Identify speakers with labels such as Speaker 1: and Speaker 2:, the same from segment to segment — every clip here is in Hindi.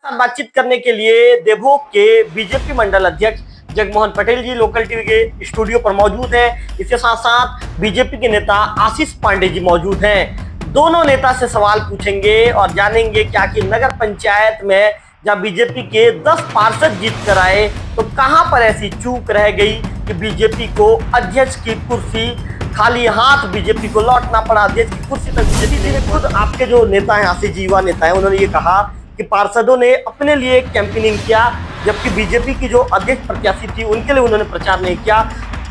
Speaker 1: बातचीत करने के लिए देवभोग के बीजेपी मंडल अध्यक्ष जगमोहन पटेल जी लोकल टीवी के स्टूडियो पर मौजूद हैं। इसके साथ साथ बीजेपी के नेता आशीष पांडे जी मौजूद हैं। दोनों नेता से सवाल पूछेंगे और जानेंगे क्या कि नगर पंचायत में जब बीजेपी के 10 पार्षद जीत कर आए तो कहां पर ऐसी चूक रह गई कि बीजेपी को अध्यक्ष की कुर्सी खाली हाथ बीजेपी को लौटना पड़ा। अध्यक्ष की कुर्सी तक बीजेपी ने खुद आपके जो नेता हैं आशीष जी युवा नेता हैं उन्होंने ये कहा कि पार्षदों ने अपने लिए कैंपेनिंग किया, जबकि बीजेपी की जो अध्यक्ष प्रत्याशी थी उनके लिए उन्होंने प्रचार नहीं किया।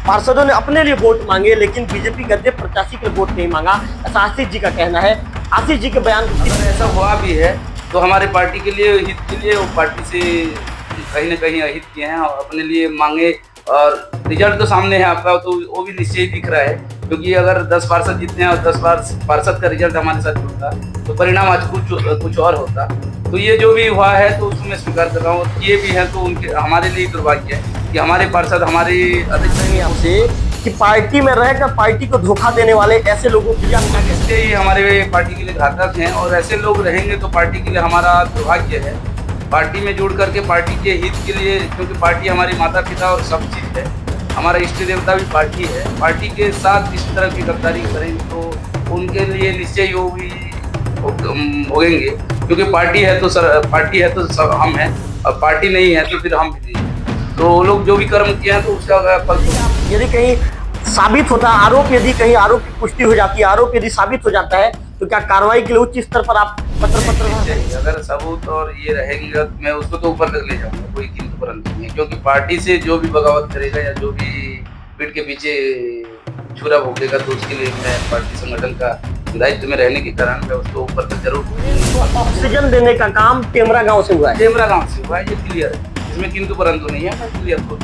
Speaker 1: पार्षदों ने अपने लिए वोट मांगे लेकिन बीजेपी के अध्यक्ष प्रत्याशी के लिए वोट नहीं मांगा, ऐसा आशीष जी का कहना है। आशीष जी के बयान
Speaker 2: ऐसा हुआ भी है तो हमारे पार्टी के लिए हित के लिए वो पार्टी से कहीं ना कहीं अहित किए हैं और अपने लिए मांगे, और रिजल्ट तो सामने है आपका, तो वो भी निश्चय दिख रहा है। क्योंकि अगर 10 पार्षद जीतते हैं और 10 पार्षद का रिजल्ट हमारे साथ होता तो परिणाम आज कुछ और होता। तो ये जो भी हुआ है तो उसको मैं स्वीकार कर रहा हूँ। ये भी है तो उनके हमारे लिए दुर्भाग्य है कि हमारे पार्षद हमारे अध्यक्ष
Speaker 1: आपसे कि पार्टी में रहकर पार्टी को धोखा देने वाले ऐसे लोगों की
Speaker 2: इसलिए ये हमारे पार्टी के लिए घातक हैं, और ऐसे लोग रहेंगे तो पार्टी के लिए हमारा दुर्भाग्य है। पार्टी में जुड़ करके पार्टी के हित के लिए, क्योंकि पार्टी हमारी माता पिता और सब चीज़ है, हमारा इष्ट देवता भी पार्टी है। पार्टी के साथ इस तरह की गद्दारी करेंगे तो उनके लिए निश्चय वो भी होंगे, क्योंकि पार्टी है तो सब हम हैं, और पार्टी नहीं है तो फिर हम भी नहीं हैं। तो लोग जो भी कर्म किए हैं तो उसका फल
Speaker 1: यदि कहीं साबित होता है, आरोप यदि कहीं आरोप की पुष्टि हो जाती है, आरोप यदि साबित हो जाता है तो क्या कार्रवाई के लिए उच्च स्तर पर आप पत्र
Speaker 2: अगर सबूत और ये रहेंगे मैं उसको तो ऊपर तक ले जाऊंगा, कोई किंतु परंतु नहीं है। क्योंकि पार्टी से जो भी बगावत करेगा या जो भी पीठ के पीछे छुरा भोगेगा तो उसके लिए मैं पार्टी संगठन का दायित्व में रहने के कारण मैं उसको ऊपर तक जरूर।
Speaker 1: ऑक्सीजन देने का काम टेमरा गांव से हुआ है।
Speaker 2: टेमरा गांव से हुआ है, ये क्लियर है, इसमें किंतु परंतु नहीं है, मैं क्लियर को।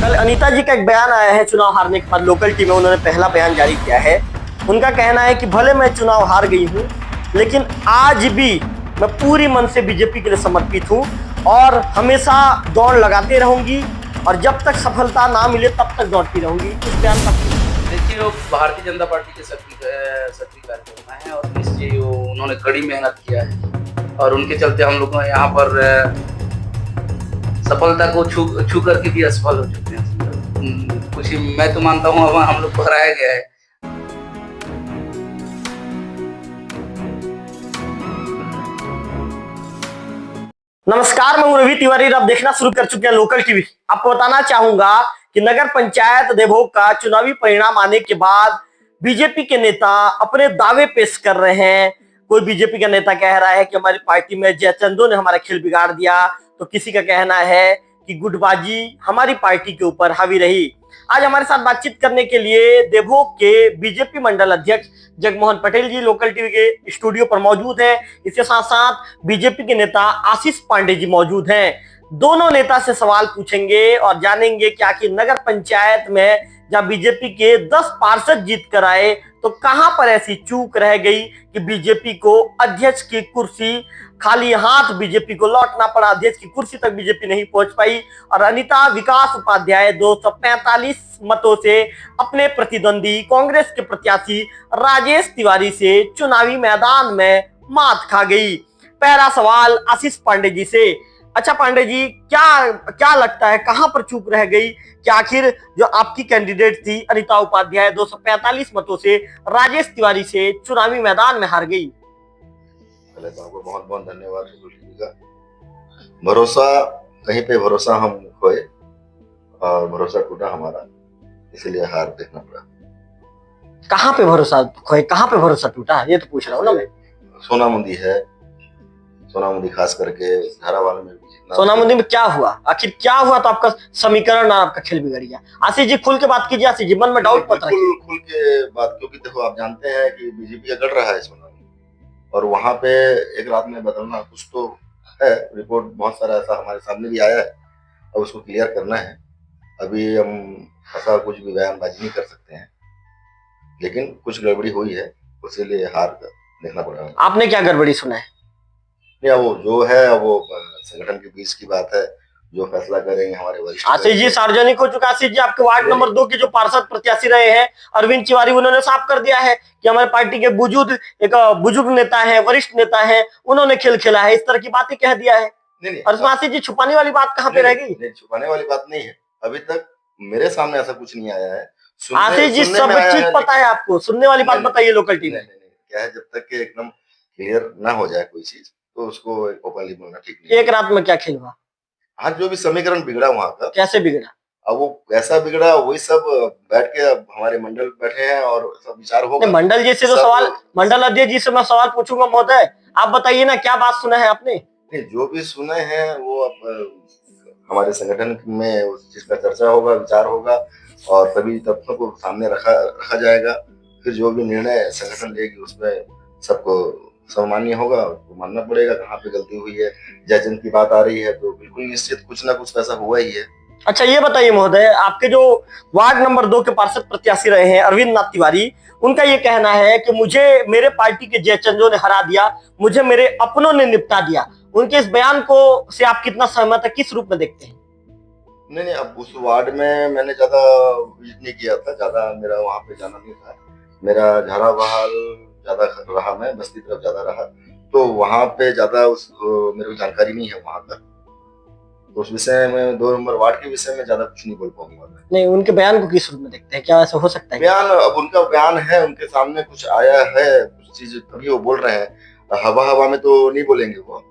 Speaker 1: कल अनीता जी का एक बयान आया है चुनाव हारने के बाद, लोकल टीवी में उन्होंने पहला बयान जारी किया है। उनका कहना है कि भले मैं चुनाव हार गई हूँ लेकिन आज भी मैं पूरी मन से बीजेपी के लिए समर्पित हूँ और हमेशा दौड़ लगाते रहूंगी और जब तक सफलता ना मिले तब तक दौड़ती रहूंगी। इस बयान का
Speaker 2: देखिए, वो भारतीय जनता पार्टी के सक्रिय कार्यकर्ता हैं और निश्चय उन्होंने कड़ी मेहनत किया है, और उनके चलते हम लोग यहाँ पर सफलता को छू करके भी असफल हो चुके हैं। कुछ मैं तो मानता हूँ अब हम लोग को हराया गया है।
Speaker 1: नमस्कार, मैं रवि तिवारी, आप देखना शुरू कर चुके हैं लोकल टीवी। आपको बताना चाहूंगा कि नगर पंचायत देवभोग का चुनावी परिणाम आने के बाद बीजेपी के नेता अपने दावे पेश कर रहे हैं। कोई बीजेपी का नेता कह रहा है कि हमारी पार्टी में जयचंदो ने हमारा खेल बिगाड़ दिया, तो किसी का कहना है कि गुटबाजी हमारी पार्टी के ऊपर हावी रही। आज हमारे साथ बातचीत करने के लिए देवभोग के बीजेपी मंडल अध्यक्ष जगमोहन पटेल जी लोकल टीवी के स्टूडियो पर मौजूद हैं। इसके साथ साथ बीजेपी के नेता आशीष पांडे जी मौजूद हैं। दोनों नेता से सवाल पूछेंगे और जानेंगे क्या कि नगर पंचायत में जब बीजेपी के 10 पार्षद जीत कर आए तो कहां पर ऐसी चूक रह गई कि बीजेपी को अध्यक्ष की कुर्सी खाली हाथ बीजेपी को लौटना पड़ा। अध्यक्ष की कुर्सी तक बीजेपी नहीं पहुंच पाई और अनीता विकास उपाध्याय 245 मतों से अपने प्रतिद्वंदी कांग्रेस के प्रत्याशी राजेश तिवारी से चुनावी मैदान में मात खा गई। पहला सवाल आशीष पांडे जी से। अच्छा पांडे जी, क्या लगता है कहां पर चूक रह गई कि आखिर जो आपकी कैंडिडेट थी अनीता उपाध्याय 245 मतों से राजेश तिवारी से चुनावी मैदान में हार गई?
Speaker 3: पहले तो आपको बहुत बहुत धन्यवाद का भरोसा, कहीं पे भरोसा हम खोए और भरोसा टूटा हमारा, इसलिए हार देखना पड़ा।
Speaker 1: कहाँ पे भरोसा खोए, कहाँ पे भरोसा टूटा, ये तो पूछ रहा हूँ ना मैं।
Speaker 3: सोनामुंदी है, सोनामुंदी खास करके धारावाल में भी जितना।
Speaker 1: सोनामुंदी में क्या हुआ, आखिर क्या हुआ तो आपका समीकरण और आपका खेल बिगड़ गया? आशीष जी खुल के बात कीजिए, आशीष जी मन में डाउट मत रखिए।
Speaker 3: खुल के बात, क्योंकि देखो आप जानते हैं कि बीजेपी का गढ़ रहा है सोनामुंदी, और वहां पे एक रात में बदलना कुछ तो है। रिपोर्ट बहुत सारा ऐसा हमारे सामने भी आया है, अब उसको क्लियर करना है। अभी हम ऐसा कुछ भी बयानबाजी नहीं कर सकते हैं, लेकिन कुछ गड़बड़ी हुई है, इसीलिए हार देखना पड़ा।
Speaker 1: आपने क्या गड़बड़ी सुना है?
Speaker 3: या वो जो है वो संगठन के बीच की बात है, जो फैसला करेंगे हमारे वरिष्ठ।
Speaker 1: आशीष जी, सार्वजनिक हो चुका। आशीष जी, आपके वार्ड नंबर 2 के जो पार्षद प्रत्याशी रहे हैं अरविंद तिवारी, उन्होंने साफ कर दिया है कि हमारे पार्टी के बुजुर्ग नेता है, वरिष्ठ नेता है, उन्होंने खेल खेला है, इस तरह की बातें कह दिया है।
Speaker 3: नहीं,
Speaker 1: और इसमें आशीष जी छुपाने वाली बात कहाँ पे रह गई?
Speaker 3: नहीं, छुपाने वाली बात नहीं है। अभी तक मेरे सामने ऐसा कुछ नहीं आया है।
Speaker 1: आशीष जी, सब चीज पता है आपको, सुनने वाली बात बताइए लोकल टीवी।
Speaker 3: क्या है, जब तक के एकदम क्लियर ना हो जाए कोई चीज तो उसको ओपनली बोलना ठीक नहीं।
Speaker 1: एक रात में क्या खेल हुआ?
Speaker 3: आज जो भी समीकरण बिगड़ा वहां का,
Speaker 1: कैसे बिगड़ा?
Speaker 3: अब वो कैसा बिगड़ा वही सब बैठ के अब हमारे मंडल बैठे हैं और सब विचार होगा।
Speaker 1: मंडल जी से तो सवाल, मंडल अध्यक्ष जी से मैं सवाल पूछूंगा। महोदय, आप बताइए ना, क्या बात सुना है आपने?
Speaker 3: नहीं, जो भी सुने हैं वो अब हमारे संगठन में उस चीज का चर्चा होगा, विचार होगा और सभी तथ्यों को सामने रखा जाएगा। फिर जो भी निर्णय संगठन लेगी उसमें सबको सम्मान्य होगा, उसको मानना पड़ेगा। कहाँ पे गलती हुई है, जजन की बात आ रही है तो बिल्कुल निश्चित कुछ ना कुछ ऐसा हुआ ही है।
Speaker 1: अच्छा, ये बताइए महोदय, आपके जो वार्ड नंबर 2 के पार्षद प्रत्याशी रहे हैं अरविंद नाथ तिवारी, उनका ये कहना है कि मुझे मेरे पार्टी के जयचंद्रों ने हरा दिया, मुझे मेरे अपनों ने निपटा दिया। उनके इस बयान को से आप कितना सहमत है, किस रूप में देखते हैं?
Speaker 3: नहीं, अब उस वार्ड में मैंने ज्यादा विजिट नहीं किया था, ज्यादा मेरा वहां पे जाना नहीं था। मेरा झारा बहाल ज्यादा रहा, मैं बस्ती तरफ ज्यादा रहा, तो वहां पे ज्यादा मेरे को जानकारी नहीं है वहां का। तो उस विषय में 2 नंबर वार्ड के विषय में ज्यादा कुछ नहीं बोल पाऊंगा।
Speaker 1: नहीं, उनके बयान को किस रूप में देखते हैं? क्या ऐसा हो सकता है?
Speaker 3: बयान, अब उनका बयान है, उनके सामने कुछ आया है, कुछ चीज तभी वो बोल रहे हैं। हवा हवा में तो नहीं बोलेंगे वो।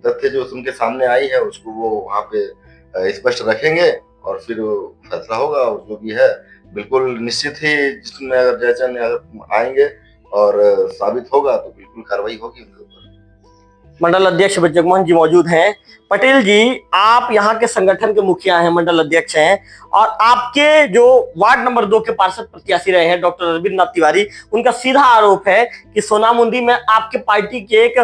Speaker 3: तथ्य जो उनके सामने आई है उसको वो वहां पे स्पष्ट रखेंगे और फिर फैसला होगा। और जो भी है बिल्कुल निश्चित ही, जिसमें अगर जयचंद अगर आएंगे और साबित होगा तो बिल्कुल कार्रवाई होगी उनके ऊपर।
Speaker 1: मंडल अध्यक्ष जगमोहन जी मौजूद हैं। पटेल जी, आप यहाँ के संगठन के मुखिया हैं, मंडल अध्यक्ष हैं, और आपके जो वार्ड नंबर 2 के पार्षद प्रत्याशी रहे हैं डॉक्टर अरविंद नाथ तिवारी, उनका सीधा आरोप है कि सोनामुंदी में आपके पार्टी के एक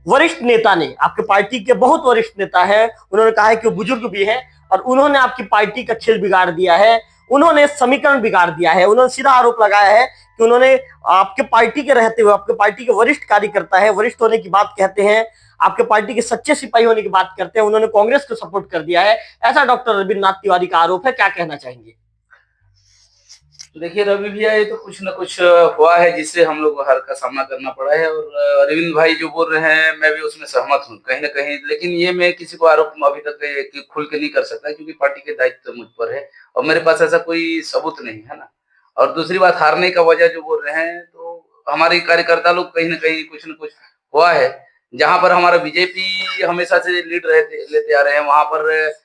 Speaker 1: वरिष्ठ नेता ने, आपके पार्टी के बहुत वरिष्ठ नेता है, उन्होंने कहा है कि वो बुजुर्ग भी है और उन्होंने आपकी पार्टी का खेल बिगाड़ दिया है, उन्होंने समीकरण बिगाड़ दिया है। उन्होंने सीधा आरोप लगाया है कि उन्होंने आपके पार्टी के रहते हुए, आपके पार्टी के वरिष्ठ कार्यकर्ता है, वरिष्ठ होने की बात कहते हैं, आपके पार्टी के सच्चे सिपाही होने की बात करते हैं, उन्होंने कांग्रेस को सपोर्ट कर दिया है। ऐसा डॉक्टर अरविंद नाथ तिवारी का आरोप है, क्या कहना चाहेंगे?
Speaker 2: तो देखिए रवि भैया, ये तो कुछ न कुछ हुआ है जिससे हम लोग को हार का सामना करना पड़ा है। और अरविंद भाई जो बोल रहे हैं मैं भी उसमें सहमत हूँ कहीं ना कहीं, लेकिन ये मैं किसी को आरोप अभी तक खुल के नहीं कर सकता क्योंकि पार्टी के दायित्व मुझ पर है और मेरे पास ऐसा कोई सबूत नहीं है ना। और दूसरी बात, हारने का वजह जो बोल रहे हैं, तो हमारे कार्यकर्ता लोग कहीं ना कहीं कुछ न कुछ हुआ है। जहां पर हमारा बीजेपी हमेशा से लीड लेते आ रहे हैं, वहां पर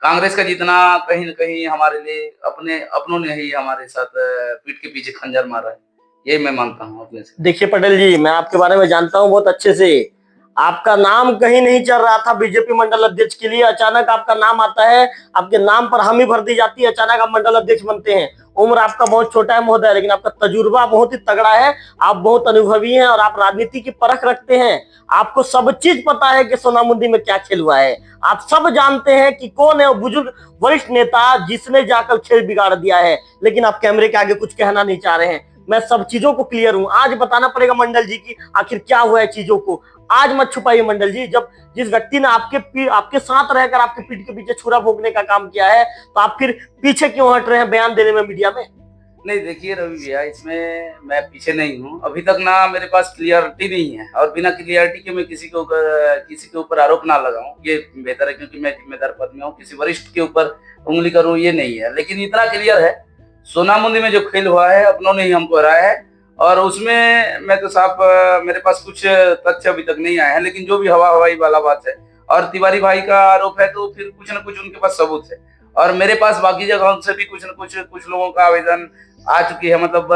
Speaker 2: कांग्रेस का जितना कहीं न कहीं हमारे लिए अपनों ने ही हमारे साथ पीठ के पीछे खंजर मारा है, ये मैं मानता हूँ अपने से।
Speaker 1: देखिए पटेल जी, मैं आपके बारे में जानता हूँ बहुत अच्छे से। आपका नाम कहीं नहीं चल रहा था बीजेपी मंडल अध्यक्ष के लिए, अचानक आपका नाम आता है, आपके नाम पर हामी भर दी जाती है, अचानक आप मंडल अध्यक्ष बनते हैं। उम्र आपका बहुत छोटा है महोदय, लेकिन आपका तजुर्बा बहुत ही तगड़ा है, आप बहुत अनुभवी हैं और आप राजनीति की परख रखते हैं। आपको सब चीज पता है कि सोनामुंदी में क्या खेल हुआ है, आप सब जानते हैं कि कौन है वो बुजुर्ग वरिष्ठ नेता जिसने जाकर खेल बिगाड़ दिया है, लेकिन आप कैमरे के आगे कुछ कहना नहीं चाह रहे हैं। मैं सब चीजों को क्लियर हूं, आज बताना पड़ेगा मंडल जी की आखिर क्या हुआ है चीजों को। आज मत छुपाइए मंडल जी, जब जिस व्यक्ति ने आपके साथ रहकर आपके पीठ के पीछे छुरा भोगने का काम किया है, तो आप फिर पीछे क्यों हट रहे हैं बयान देने में मीडिया में?
Speaker 2: नहीं देखिए रवि भैया, इसमें मैं पीछे नहीं हूँ। अभी तक ना मेरे पास क्लियरिटी नहीं है और बिना क्लियरिटी के मैं किसी के ऊपर आरोप ना लगाऊं, ये बेहतर है, क्योंकि मैं जिम्मेदार पद में हूँ। किसी वरिष्ठ के ऊपर उंगली करूँ ये नहीं है, लेकिन इतना क्लियर है, सोनामुंदी में जो खेल हुआ है अपनों ने ही हमको हराया है और उसमें मैं तो साफ, मेरे पास कुछ तथ्य अभी तक नहीं आए हैं, लेकिन जो भी हवाई वाला बात है और तिवारी भाई का आरोप है, तो फिर कुछ न कुछ उनके पास सबूत है। और मेरे पास बाकी जगहों से भी कुछ लोगों का आवेदन आ चुकी है, मतलब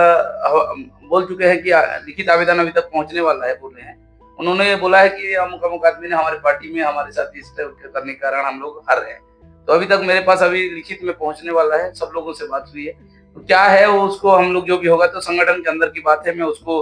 Speaker 2: बोल चुके हैं कि लिखित आवेदन अभी तक पहुंचने वाला है, बोल रहे हैं। उन्होंने बोला है कि अमुक अमुक आदमी ने हमारे पार्टी में हमारे साथ इस करने के कारण हम लोग हार रहे हैं। तो अभी तक मेरे पास अभी लिखित में पहुंचने वाला है, सब लोगों से बात हुई है, तो क्या है वो उसको हम लोग जो भी होगा, तो संगठन के अंदर की बात है, मैं उसको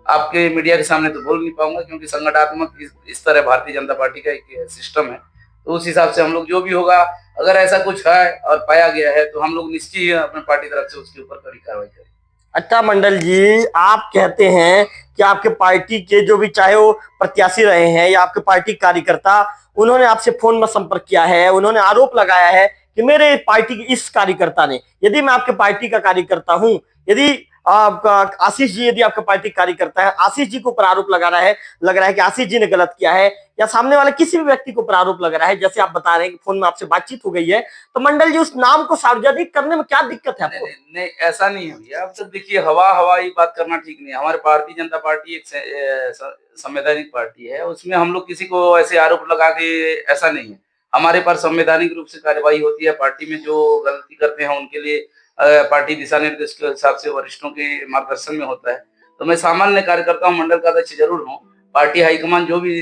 Speaker 2: आपके मीडिया के सामने तो बोल नहीं पाऊंगा, क्योंकि संगठनात्मक इस तरह भारतीय जनता पार्टी का एक सिस्टम है। तो उस हिसाब से हम लोग जो भी होगा, अगर ऐसा कुछ है और पाया गया है तो हम लोग निश्चित अपने पार्टी तरफ से उसके ऊपर कड़ी कार्रवाई करेंगे।
Speaker 1: अच्छा मंडल जी, आप कहते हैं कि आपके पार्टी के जो भी चाहे वो प्रत्याशी रहे हैं या आपके पार्टी कार्यकर्ता, उन्होंने आपसे फोन में संपर्क किया है, उन्होंने आरोप लगाया है कि मेरे पार्टी के इस कार्यकर्ता ने, यदि मैं आपके पार्टी का कार्यकर्ता हूं, यदि आपका आशीष जी यदि आपका पार्टी कार्यकर्ता है, आशीष जी को ऊपर आरोप लग रहा है कि आशीष जी ने गलत किया है, या सामने वाले किसी भी व्यक्ति को ऊपर आरोप लग रहा है, जैसे आप बता रहे हैं कि फोन में आपसे बातचीत हो गई है, तो मंडल जी उस नाम को सार्वजनिक करने में क्या दिक्कत है आपको?
Speaker 2: नहीं, ऐसा नहीं है भैया। अब तक देखिए, हवाई बात करना ठीक नहीं है। हमारे भारतीय जनता पार्टी एक संवैधानिक पार्टी है, उसमें हम लोग किसी को ऐसे आरोप लगा के, ऐसा नहीं है। हमारे पास संवैधानिक रूप से कार्यवाही होती है। पार्टी में जो गलती करते हैं उनके लिए पार्टी दिशा निर्देश के हिसाब से वरिष्ठों के मार्गदर्शन में होता है। तो मैं सामान्य कार्यकर्ता हूँ, मंडल का अध्यक्ष जरूर हूँ। पार्टी हाईकमान जो भी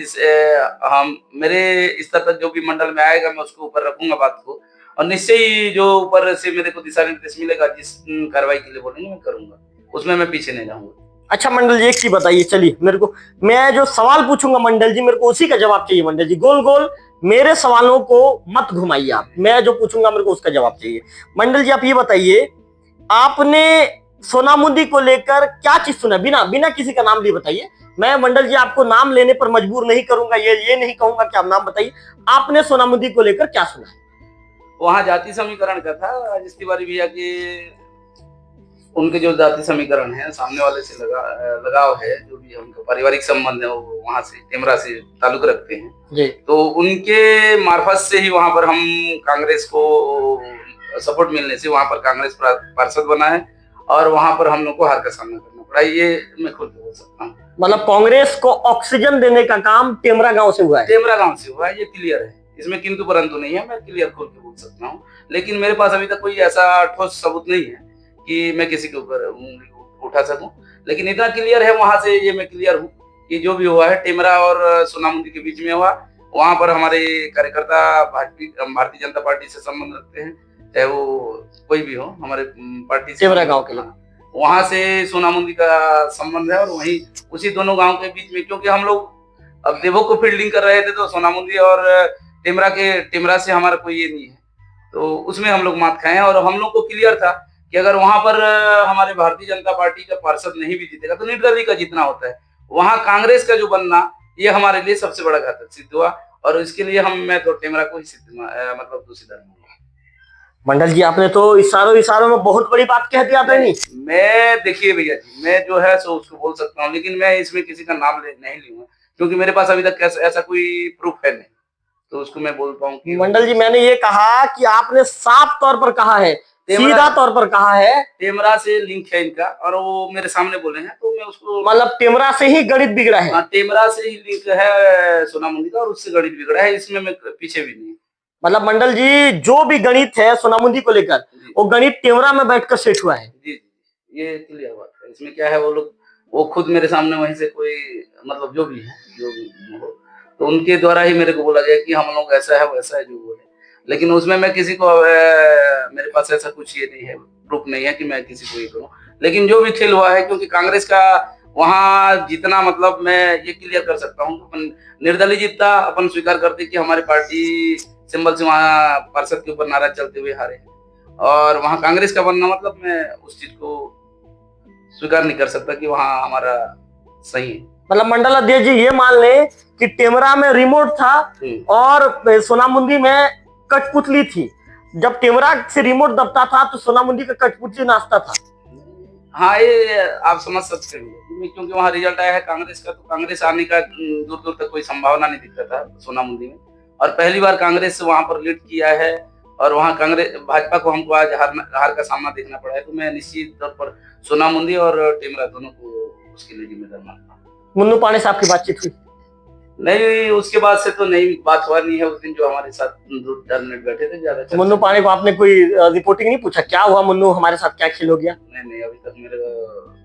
Speaker 2: हम मेरे स्तर तक जो भी मंडल में आएगा, मैं उसको ऊपर रखूंगा बात को, और निश्चय ही जो ऊपर से मेरे को दिशा निर्देश मिलेगा, जिस कार्रवाई के लिए बोलेंगे मैं करूंगा, उसमें मैं पीछे नहीं रहूंगा।
Speaker 1: अच्छा मंडल जी, एक चीज बताइए, चलिए मेरे को, मैं जो सवाल पूछूंगा मंडल जी, मेरे को उसी का जवाब चाहिए मंडल जी। गोल गोल मेरे सवालों को मत घुमाइए आप, मैं जो पूछूंगा मेरे को उसका जवाब चाहिए। मंडल जी आप ये बताइए, आपने सोनामुदी को लेकर क्या चीज सुना? बिना किसी का नाम लिए बताइए। मैं मंडल जी आपको नाम लेने पर मजबूर नहीं करूंगा, ये नहीं कहूंगा कि आप नाम बताइए। आपने सोनामुदी को लेकर क्या सुना?
Speaker 2: वहां जाति समीकरण का था। राजेश तिवारी भैया के उनके जो जाति समीकरण है, सामने वाले से लगाव है, जो भी उनका पारिवारिक संबंध है, वो वहां से टेमरा से ताल्लुक रखते हैं
Speaker 1: जी।
Speaker 2: तो उनके मार्फत से ही वहां पर हम कांग्रेस को सपोर्ट मिलने से वहां पर कांग्रेस पार्षद बना है, और वहां पर हम लोग को हार का सामना करना पड़ा। ये मैं खुद बोल सकता हूँ।
Speaker 1: मतलब कांग्रेस को ऑक्सीजन देने का काम टेमरा गांव से हुआ है?
Speaker 2: टेमरा गांव से हुआ है, ये क्लियर है, इसमें किंतु परंतु नहीं है। मैं क्लियर खोल के बोल सकता हूँ, लेकिन मेरे पास अभी तक कोई ऐसा ठोस सबूत नहीं है कि मैं किसी के ऊपर उठा सकूं। लेकिन इतना क्लियर है वहां से, ये मैं क्लियर हूँ कि जो भी हुआ है टेमरा और सोनामुदी के बीच में हुआ। वहां पर हमारे कार्यकर्ता भारतीय जनता पार्टी से संबंध रखते हैं, चाहे वो कोई भी हो, हमारे पार्टी से
Speaker 1: टेमरा गांव के लोग,
Speaker 2: वहां से सोनामुदी का संबंध है, और वहीं उसी दोनों गांव के बीच में, क्योंकि हम लोग अब देवो को फील्डिंग कर रहे थे, तो सोनामुदी और टेमरा से हमारा कोई ये नहीं है, तो उसमें हम लोग मात खाए हैं। और हम लोग को क्लियर था कि अगर वहां पर हमारे भारतीय जनता पार्टी का पार्षद नहीं भी जीतेगा तो निर्दलीय का जीतना होता है। वहां कांग्रेस का जो बनना, ये हमारे लिए सबसे बड़ा घातक सिद्ध हुआ, और इसके लिए मैं तो टेमरा को ही मतलब दोषीदार मानूंगा।
Speaker 1: मंडल जी आपने तो इशारों में बहुत बड़ी बात कह दिया था। नहीं,
Speaker 2: मैं देखिए भैया जी, मैं जो है सो उसको बोल सकता हूँ, लेकिन मैं इसमें किसी का नाम नहीं लूंगा, क्योंकि मेरे पास अभी तक ऐसा कोई प्रूफ है नहीं, तो उसको मैं बोल पाऊँ कि
Speaker 1: मंडल जी मैंने ये कहा कि आपने साफ तौर पर कहा है, सीधा तौर पर कहा है,
Speaker 2: टेमरा से लिंक है इनका, और वो मेरे सामने बोले हैं, तो मैं उसको,
Speaker 1: मतलब टेमरा से ही गणित बिगड़ा है?
Speaker 2: हाँ, टेमरा से ही लिंक है सोनामुदी का, और उससे गणित बिगड़ा है, इसमें मैं पीछे भी नहीं।
Speaker 1: मतलब मंडल जी जो भी गणित है सोनामुदी को लेकर, वो गणित टेमरा में बैठकर सेट हुआ है?
Speaker 2: जी, ये क्लियर बात है। इसमें क्या है, वो खुद मेरे सामने वहीं से कोई, मतलब जो भी हो, तो उनके द्वारा ही मेरे को बोला गया कि हम लोग ऐसा है वैसा है जो बोले, लेकिन उसमें मैं किसी को, मेरे पास ऐसा कुछ ये नहीं है, प्रूफ नहीं है कि मैं किसी को ये करूं। लेकिन जो भी खेल हुआ है, क्योंकि कांग्रेस का वहां जितना, मतलब मैं ये क्लियर कर सकता हूँ, अपन निर्दलीय जीतता, अपन स्वीकार करते कि हमारी पार्टी सिंबल से वहां पार्षद के ऊपर नारा चलते हुए हारे, और वहां कांग्रेस का बनना, मतलब मैं उस चीज को स्वीकार नहीं कर सकता कि वहां हमारा सही है।
Speaker 1: मतलब मंडल अध्यक्ष जी ये मान ले कि टेमरा में रिमोट था और सोनामुदी में कठपुतली थी। जब टेमरा से रिमोट दबता था तो सोनामुदी का कठपुतली नाचता था।
Speaker 2: हाँ, ये आप समझ सकते हैं, क्योंकि वहां रिजल्ट आया है कांग्रेस का, तो कांग्रेस आने का दूर दूर तक कोई संभावना नहीं दिखता था सोनामुदी में, और पहली बार कांग्रेस वहां पर लीड किया है, और वहां भाजपा को हमको आज हार का सामना देखना पड़ा है। तो मैं निश्चित तौर पर सोनामुदी और टेमरा दोनों को उसके लिए जिम्मेदार मानता हूँ।
Speaker 1: मुन्नू पांडे साहब की बातचीत हुई?
Speaker 2: नहीं, उसके बाद से तो नहीं बात हुआ नहीं है। उस दिन जो हमारे साथ 2-4 मिनट बैठे थे, ज्यादा
Speaker 1: मुन्नू पांडे को आपने कोई रिपोर्टिंग नहीं पूछा, क्या हुआ मुन्नू, हमारे साथ क्या खेल हो गया?
Speaker 2: नहीं, अभी तक मेरे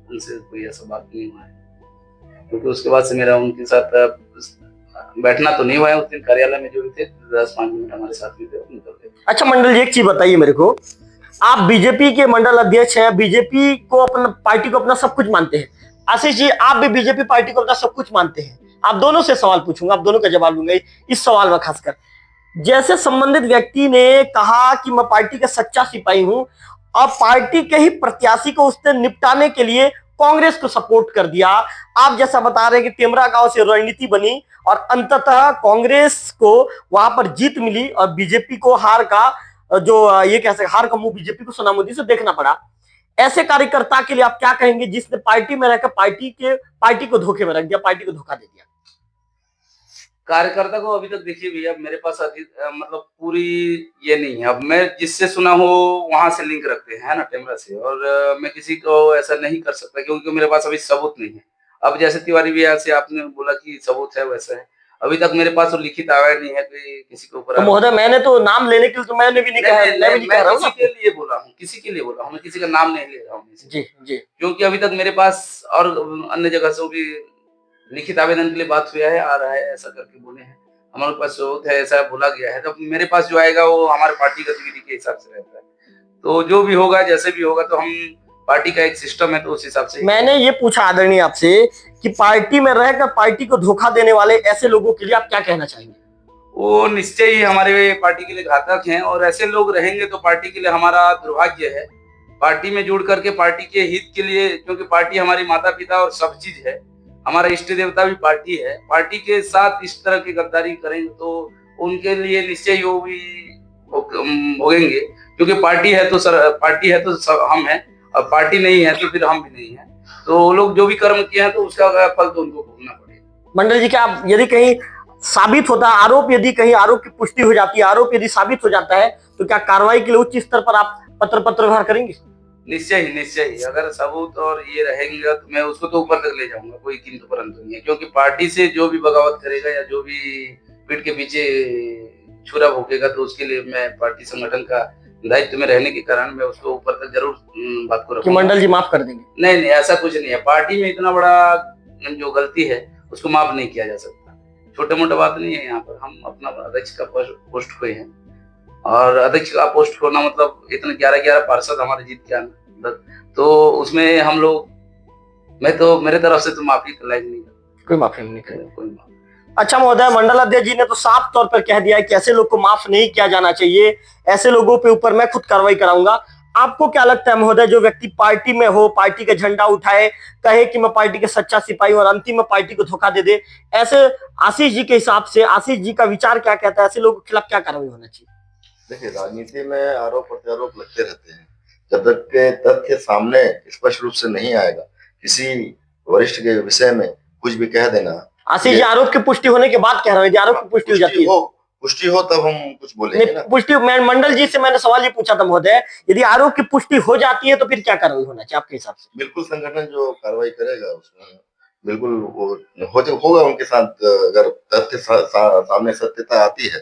Speaker 2: उनसे कोई ऐसा बात नहीं हुआ है, क्योंकि उसके बाद से मेरा उनके साथ बैठना तो नहीं हुआ है। उस दिन कार्यालय में जो भी थे 10-5 मिनट हमारे साथ में थे, निकलते।
Speaker 1: अच्छा मंडल जी एक चीज बताइए मेरे को, आप बीजेपी के मंडल अध्यक्ष हैं, बीजेपी को अपना, पार्टी को अपना सब कुछ मानते हैं। आशीष जी आप भी बीजेपी पार्टी को अपना सब कुछ मानते हैं। आप दोनों से सवाल पूछूंगा, आप दोनों का जवाब लूंगा इस सवाल में खासकर। जैसे संबंधित व्यक्ति ने कहा कि मैं पार्टी का सच्चा सिपाही हूं, और पार्टी के ही प्रत्याशी को उसने निपटाने के लिए कांग्रेस को सपोर्ट कर दिया। आप जैसा बता रहे हैं कि टेमरा गांव से रणनीति बनी और अंततः कांग्रेस को वहां पर जीत मिली और बीजेपी को हार का जो ये कह सकते हार का मुंह बीजेपी को सोनिया मोदी से देखना पड़ा। ऐसे कार्यकर्ता के लिए आप क्या कहेंगे जिसने पार्टी में रहकर पार्टी को धोखे में रख दिया, पार्टी को धोखा दे दिया?
Speaker 2: कार्यकर्ता को अभी तक देखिए भैया, मेरे पास मतलब पूरी ये नहीं है। अब मैं जिससे सुना हो वहां से लिंक रखते हैं, है ना, टेमरा से, और मैं किसी को ऐसा नहीं कर सकता क्योंकि मेरे पास अभी सबूत नहीं है। अब जैसे तिवारी भैया से आपने बोला कि सबूत है, वैसा है, अभी तक मेरे पास तो लिखित आया नहीं है कि किसी के ऊपर।
Speaker 1: तो महोदय मैंने तो नाम लेने के लिए तो मैंने भी नहीं कहा,
Speaker 2: मैं किसी के लिए बोला हूँ, किसी के लिए बोला हूँ, मैं किसी का नाम नहीं ले रहा हूँ
Speaker 1: जी जी,
Speaker 2: क्योंकि अभी तक मेरे पास और अन्य जगह से भी लिखित आवेदन के लिए बात हुआ है, आ रहा है, ऐसा करके बोले हैं, हमारे पास सबूत है, ऐसा बोला गया है। तो मेरे पास जो आएगा वो हमारे पार्टी गतिविधि के हिसाब से रहता है। तो जो भी होगा, जैसे भी होगा, तो हम पार्टी का एक सिस्टम है तो उस हिसाब से।
Speaker 1: मैंने ये पूछा आदरणीय आपसे कि पार्टी में रहकर पार्टी को धोखा देने वाले ऐसे लोगों के लिए आप क्या कहना चाहेंगे?
Speaker 2: वो निश्चय ही हमारे पार्टी के लिए घातक हैं और ऐसे लोग रहेंगे तो पार्टी के लिए हमारा दुर्भाग्य है। पार्टी में जुड़ करके पार्टी के हित के लिए, क्योंकि पार्टी हमारी माता पिता और सब चीज है, हमारा इष्ट देवता भी पार्टी है, पार्टी के साथ इस तरह की गद्दारी करेंगे तो उनके लिए निश्चय वो भी भोगेंगे, क्योंकि पार्टी है तो हम हैं, और पार्टी नहीं है तो फिर हम भी नहीं है। तो वो लोग जो भी कर्म किए हैं तो उसका फल तो उनको भोगना पड़ेगा।
Speaker 1: मंडल जी, क्या आप यदि कहीं साबित होता है आरोप, यदि कहीं आरोप की पुष्टि हो जाती है, आरोप यदि साबित हो जाता है, तो क्या कार्रवाई के लिए उच्च स्तर पर आप पत्र व्यवहार करेंगे?
Speaker 2: निश्चय ही अगर सबूत और ये रहेंगे तो मैं उसको तो ऊपर तक ले जाऊंगा, कोई किंतु परंतु नहीं है। क्योंकि पार्टी से जो भी बगावत करेगा या जो भी पीठ के पीछे छुरा भोंकेगा तो उसके लिए मैं पार्टी संगठन का दायित्व में रहने के कारण मैं उसको ऊपर तक जरूर बात को रखूंगा।
Speaker 1: मंडल जी माफ कर देंगे?
Speaker 2: नहीं, ऐसा कुछ नहीं है। पार्टी में इतना बड़ा जो गलती है उसको माफ नहीं किया जा सकता। छोटे मोटे बात नहीं है। यहाँ पर हम अपना अध्यक्ष का पोस्ट खोए हैं, और अध्यक्ष का पोस्ट खोना मतलब इतने 11 पार्षद हमारे जीत के आना, तो उसमें हम लोग, मैं तो मेरे तरफ से तो माफी तो लायक नहीं,
Speaker 1: कोई माफी नहीं करेगा, कोई माफी। अच्छा महोदय, मंडल अध्यक्ष जी ने तो साफ तौर पर कह दिया है कि ऐसे लोग को माफ नहीं किया जाना चाहिए, ऐसे लोगों पे ऊपर मैं खुद कार्रवाई कराऊंगा। आपको क्या लगता है महोदय, जो व्यक्ति पार्टी में हो, पार्टी का झंडा उठाए, कहे कि मैं पार्टी के सच्चा सिपाही हूं और अंतिम में पार्टी को धोखा दे दे, ऐसे आशीष जी के हिसाब से, आशीष जी का विचार क्या कहता है, ऐसे लोगों के खिलाफ क्या कार्रवाई होना चाहिए?
Speaker 3: देखिए, राजनीति में आरोप प्रत्यारोप लगते रहते हैं। जब तक के तथ्य सामने स्पष्ट रूप से नहीं आएगा, किसी वरिष्ठ के विषय में कुछ भी कह देना।
Speaker 1: आशीष जी, आरोप की पुष्टि होने के बाद कह रहे हैं, आरोप की पुष्टि हो जाती है,
Speaker 3: पुष्टि हो तब हम कुछ बोलेंगे ना।
Speaker 1: पुष्टि, मैं मंडल जी से मैंने सवाल ये पूछा था महोदय, यदि आरोप की पुष्टि हो जाती है तो फिर क्या कार्रवाई होना चाहिए आपके हिसाब से?
Speaker 3: बिल्कुल संगठन जो कार्रवाई करेगा उसमें बिल्कुल होगा उनके साथ। अगर तथ्य सामने सत्यता आती है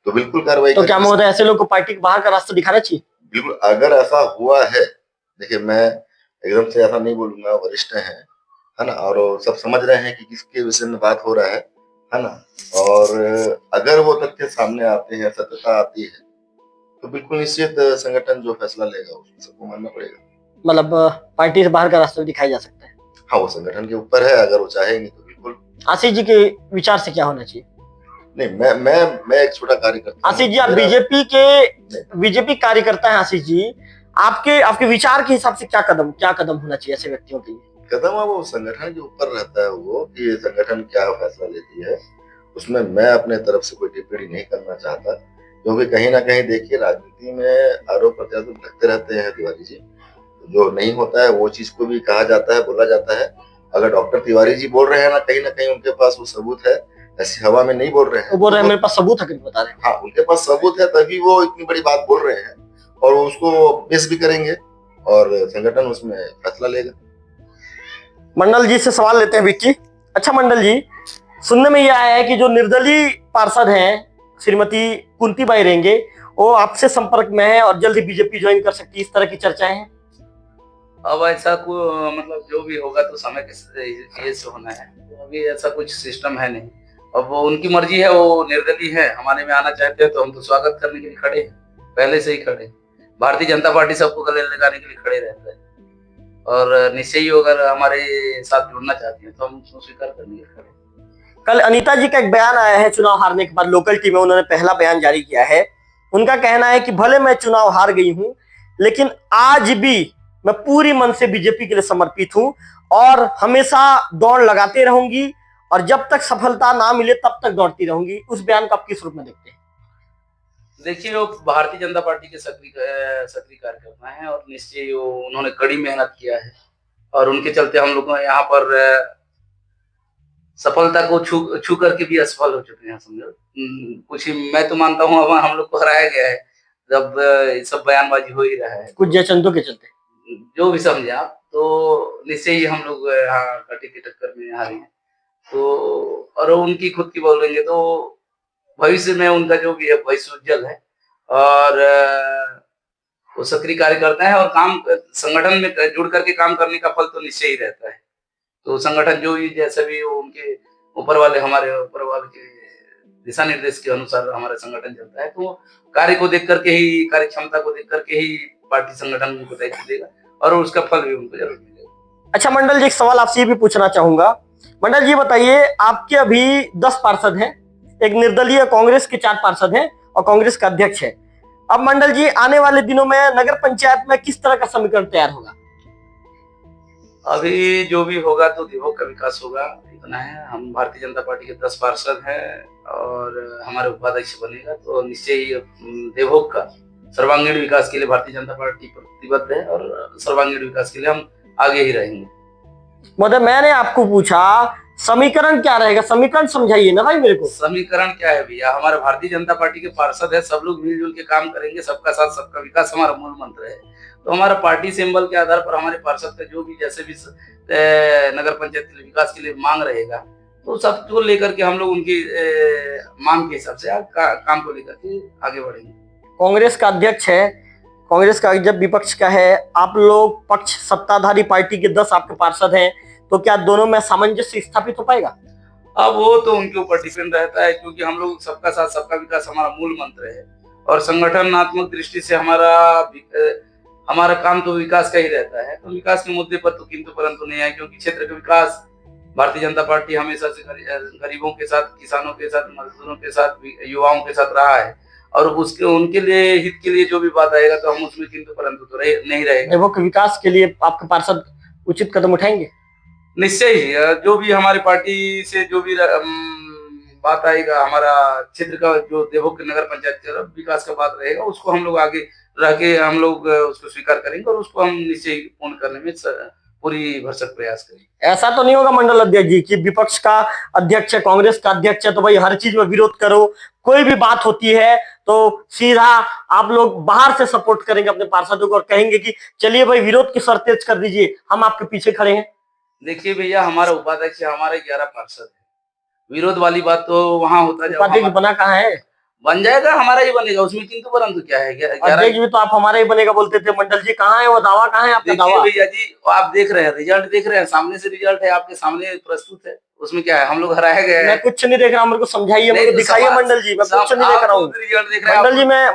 Speaker 3: तो बिल्कुल कार्रवाई।
Speaker 1: तो क्या महोदय ऐसे लोग को पार्टी के बाहर का रास्ता दिखाना चाहिए?
Speaker 3: बिल्कुल, अगर ऐसा हुआ है, देखिए मैं एकदम से ऐसा नहीं बोलूंगा, वरिष्ठ है ना, और सब समझ रहे हैं कि किसके विषय में बात हो रहा है ना, और अगर वो तथ्य सामने आते हैं, सत्यता आती है, तो बिल्कुल निश्चित संगठन जो फैसला लेगा उसको सबको मानना पड़ेगा।
Speaker 1: मतलब पार्टी से बाहर का रास्ता दिखाया जा सकता है?
Speaker 3: हाँ, वो संगठन के ऊपर है, अगर वो चाहेंगे तो बिल्कुल।
Speaker 1: आशीष जी के विचार से क्या होना चाहिए?
Speaker 3: नहीं, मैं एक छोटा कार्यकर्ता।
Speaker 1: आशीष जी, आप बीजेपी कार्यकर्ता हैं। आशीष जी, आपके विचार के हिसाब से क्या कदम होना चाहिए ऐसे व्यक्तियों के लिए?
Speaker 3: कदम है वो संगठन के ऊपर रहता है, वो कि ये संगठन क्या फैसला लेती है, उसमें मैं अपने तरफ से कोई टिप्पणी नहीं करना चाहता। क्योंकि कहीं ना कहीं देखिए, राजनीति में आरोप प्रत्यारोप लगते रहते हैं तिवारी जी। जो नहीं होता है वो चीज को भी कहा जाता है, बोला जाता है। अगर डॉक्टर तिवारी जी बोल रहे हैं ना कहीं उनके पास वो सबूत है, ऐसी हवा में नहीं बोल रहे हैं।
Speaker 1: वो बोल रहे हैं मेरे पास सबूत है, बता रहे हैं।
Speaker 3: हाँ, उनके पास सबूत है तभी वो इतनी बड़ी बात बोल रहे हैं, और वो उसको पेश भी करेंगे और संगठन उसमें फैसला लेगा।
Speaker 1: मंडल जी से सवाल लेते हैं विक्की। अच्छा मंडल जी, सुनने में यह आया है कि जो निर्दलीय पार्षद हैं श्रीमती कुंतीबाई रेंगे, वो आपसे संपर्क में है और जल्द ही बीजेपी ज्वाइन कर सकती है, इस तरह की चर्चाएं हैं।
Speaker 2: अब ऐसा मतलब जो भी होगा तो समय के से होना है, तो अभी ऐसा कुछ सिस्टम है नहीं। अब वो उनकी मर्जी है, वो निर्दलीय है, हमारे में आना चाहते हैं तो हम तो स्वागत करने के लिए खड़े हैं, पहले से ही खड़े। भारतीय जनता पार्टी सबको गले लगाने के लिए खड़े रहता है, और निश्चय ही अगर हमारे साथ जुड़ना चाहती है तो हम उसको स्वीकार करने के लिए खड़े।
Speaker 1: कल अनीता जी का एक बयान आया है चुनाव हारने के बाद, लोकल टीम में उन्होंने पहला बयान जारी किया है। उनका कहना है कि भले मैं चुनाव हार गई हूं, लेकिन आज भी मैं पूरी मन से बीजेपी के लिए समर्पित हूं और हमेशा दौड़ लगाते रहूंगी और जब तक सफलता ना मिले तब तक दौड़ती रहूंगी। उस बयान को आप किस रूप में देखते हैं?
Speaker 2: देखिए, वो भारतीय जनता पार्टी के सक्रिय कार्यकर्ता हैं और निश्चय उन्होंने कड़ी मेहनत किया है और उनके चलते हम लोग यहाँ पर सफलता को छू करके भी असफल हो चुके हैं। समझो कुछ ही, मैं तो मानता हूँ अब हम लोग को हराया गया है जब सब बयानबाजी हो ही रहा है।
Speaker 1: कुछ जयचंदों के चलते
Speaker 2: जो भी समझे आप, तो निश्चय ही हम लोग यहाँ कटी की टक्कर में हारे हैं। तो और उनकी खुद की बोलेंगे तो भविष्य में उनका जो भी है भविष्य उज्जवल है और वो सक्रिय कार्यकर्ता है और काम संगठन में जुड़ करके काम करने का फल तो निश्चय ही रहता है। तो संगठन जो भी जैसे भी उनके हमारे ऊपर वाले के दिशा निर्देश के अनुसार हमारा संगठन चलता है, तो कार्य को देख करके ही, कार्य क्षमता को देख करके ही पार्टी संगठन उनको दायित्व देगा और उसका फल भी उनको जरूर मिलेगा।
Speaker 1: अच्छा मंडल जी, एक सवाल आपसे ये भी पूछना चाहूंगा। मंडल जी बताइए, आपके अभी 10 पार्षद हैं, एक निर्दलीय कांग्रेस के 4 पार्षद हैं और कांग्रेस का अध्यक्ष है। अब मंडल जी, आने वाले दिनों में नगर पंचायत में किस तरह का समीकरण तैयार होगा?
Speaker 2: अभी जो भी होगा तो देवभोग का विकास होगा, इतना है। हम भारतीय जनता पार्टी के 10 पार्षद हैं और हमारे उपाध्यक्ष बनेगा, तो निश्चय ही देवभोग का सर्वांगीण विकास के लिए भारतीय जनता पार्टी प्रतिबद्ध है और सर्वांगीण विकास के लिए हम आगे ही रहेंगे।
Speaker 1: मतलब मैंने आपको पूछा समीकरण क्या रहेगा, समीकरण समझाइए ना भाई मेरे को।
Speaker 2: समीकरण क्या है भैया, हमारे भारतीय जनता पार्टी के पार्षद है, सब लोग मिलजुल के काम करेंगे, सबका साथ सबका विकास हमारा मूल मंत्र है। तो हमारा पार्टी सिंबल के आधार पर हमारे पार्षद का जो भी जैसे भी नगर पंचायत के लिए विकास के लिए मांग रहेगा, तो सबको लेकर के हम लोग उनकी मांग के हिसाब से काम को लेकर के आगे बढ़ेंगे।
Speaker 1: कांग्रेस का अध्यक्ष है, कांग्रेस का जब विपक्ष का है, आप लोग पक्ष सत्ताधारी पार्टी के 10 आपके पार्षद हैं, तो क्या दोनों में सामंजस्य स्थापित हो पाएगा?
Speaker 2: अब वो तो उनके ऊपर डिपेंड रहता है, क्योंकि हम लोग सबका साथ सबका विकास हमारा मूल मंत्र है और संगठनात्मक दृष्टि से हमारा काम तो विकास का ही रहता है। तो विकास के मुद्दे पर तो किंतु परंतु नहीं है, क्योंकि क्षेत्र का विकास भारतीय जनता पार्टी हमेशा से गरीबों के साथ, किसानों के साथ, मजदूरों के साथ, युवाओं के साथ रहा है और उसके उनके लिए हित के लिए जो भी बात आएगा तो हम उसमें किंतु परंतु तो नहीं रहेगा।
Speaker 1: वो विकास के लिए आपके पार्षद उचित कदम उठाएंगे?
Speaker 2: निश्चय ही, जो भी हमारी पार्टी से जो भी बात आएगा, हमारा क्षेत्र का जो देवभोग के नगर पंचायत का विकास का बात रहेगा, उसको हम लोग आगे रह के हम लोग उसको स्वीकार करेंगे और उसको हम निश्चय पूर्ण करने में पूरी भरसक प्रयास करेंगे।
Speaker 1: ऐसा तो नहीं होगा मंडल अध्यक्ष जी कि विपक्ष का अध्यक्ष है, कांग्रेस का अध्यक्ष है, तो भाई हर चीज में विरोध करो, कोई भी बात होती है तो सीधा आप लोग बाहर से सपोर्ट करेंगे अपने पार्षदों को और कहेंगे कि चलिए भाई विरोध की शर्त तेज कर दीजिए, हम आपके पीछे खड़े हैं?
Speaker 2: देखिए भैया, हमारा उपाध्यक्ष हमारे 11 पार्षद है, विरोध वाली बात तो वहां होता है।
Speaker 1: उपाध्यक्ष बना कहाँ है?
Speaker 2: बन जाएगा, हमारा ही बनेगा, उसमें किंतु परंतु क्या है?
Speaker 1: अध्यक्ष भी तो आप हमारा ही बनेगा बोलते थे। मंडल जी कहाँ है वो दावा, कहाँ है आपका दावा?
Speaker 2: भैया जी, आप देख रहे हैं, रिजल्ट देख रहे हैं, सामने से रिजल्ट है, आपके सामने प्रस्तुत है, उसमें क्या है? हम लोग हराए गए।
Speaker 1: मैं कुछ नहीं देख रहा हूँ, मेरे को समझाइए, मेरे को दिखाइए मंडल जी, मैं कुछ नहीं देख रहा हूँ।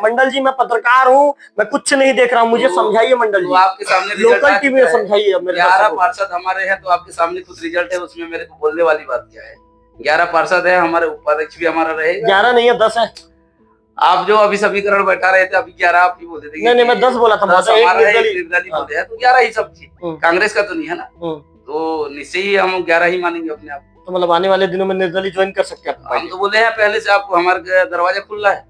Speaker 1: मंडल जी मैं पत्रकार हूँ, मैं कुछ नहीं देख रहा हूँ, मुझे समझाइए मंडल जी।
Speaker 2: आपके सामने
Speaker 1: लोकल टीवी में समझाइए।
Speaker 2: 11 पार्षद हमारे हैं तो आपके सामने कुछ रिजल्ट है, उसमें मेरे को बोलने वाली बात क्या है? 11 पार्षद है, हमारे उपाध्यक्ष भी हमारा रहेगा।
Speaker 1: 11 नहीं है, 10 है।
Speaker 2: आप जो अभी समीकरण बैठा रहे थे, अभी 11 आप ही बोलते थे।
Speaker 1: नहीं, मैं 10 बोला था।
Speaker 2: 10 हमारा निर्दलीय बोले हैं, तो 11 ही सब चीज, कांग्रेस का तो नहीं है ना, तो निश्चय ही हम 11 ही मानेंगे अपने आप।
Speaker 1: तो मतलब आने वाले दिनों में निर्दलीय ज्वाइन कर सकते हैं?
Speaker 2: हम तो बोले हैं पहले से, आपको हमारा दरवाजा खुला है,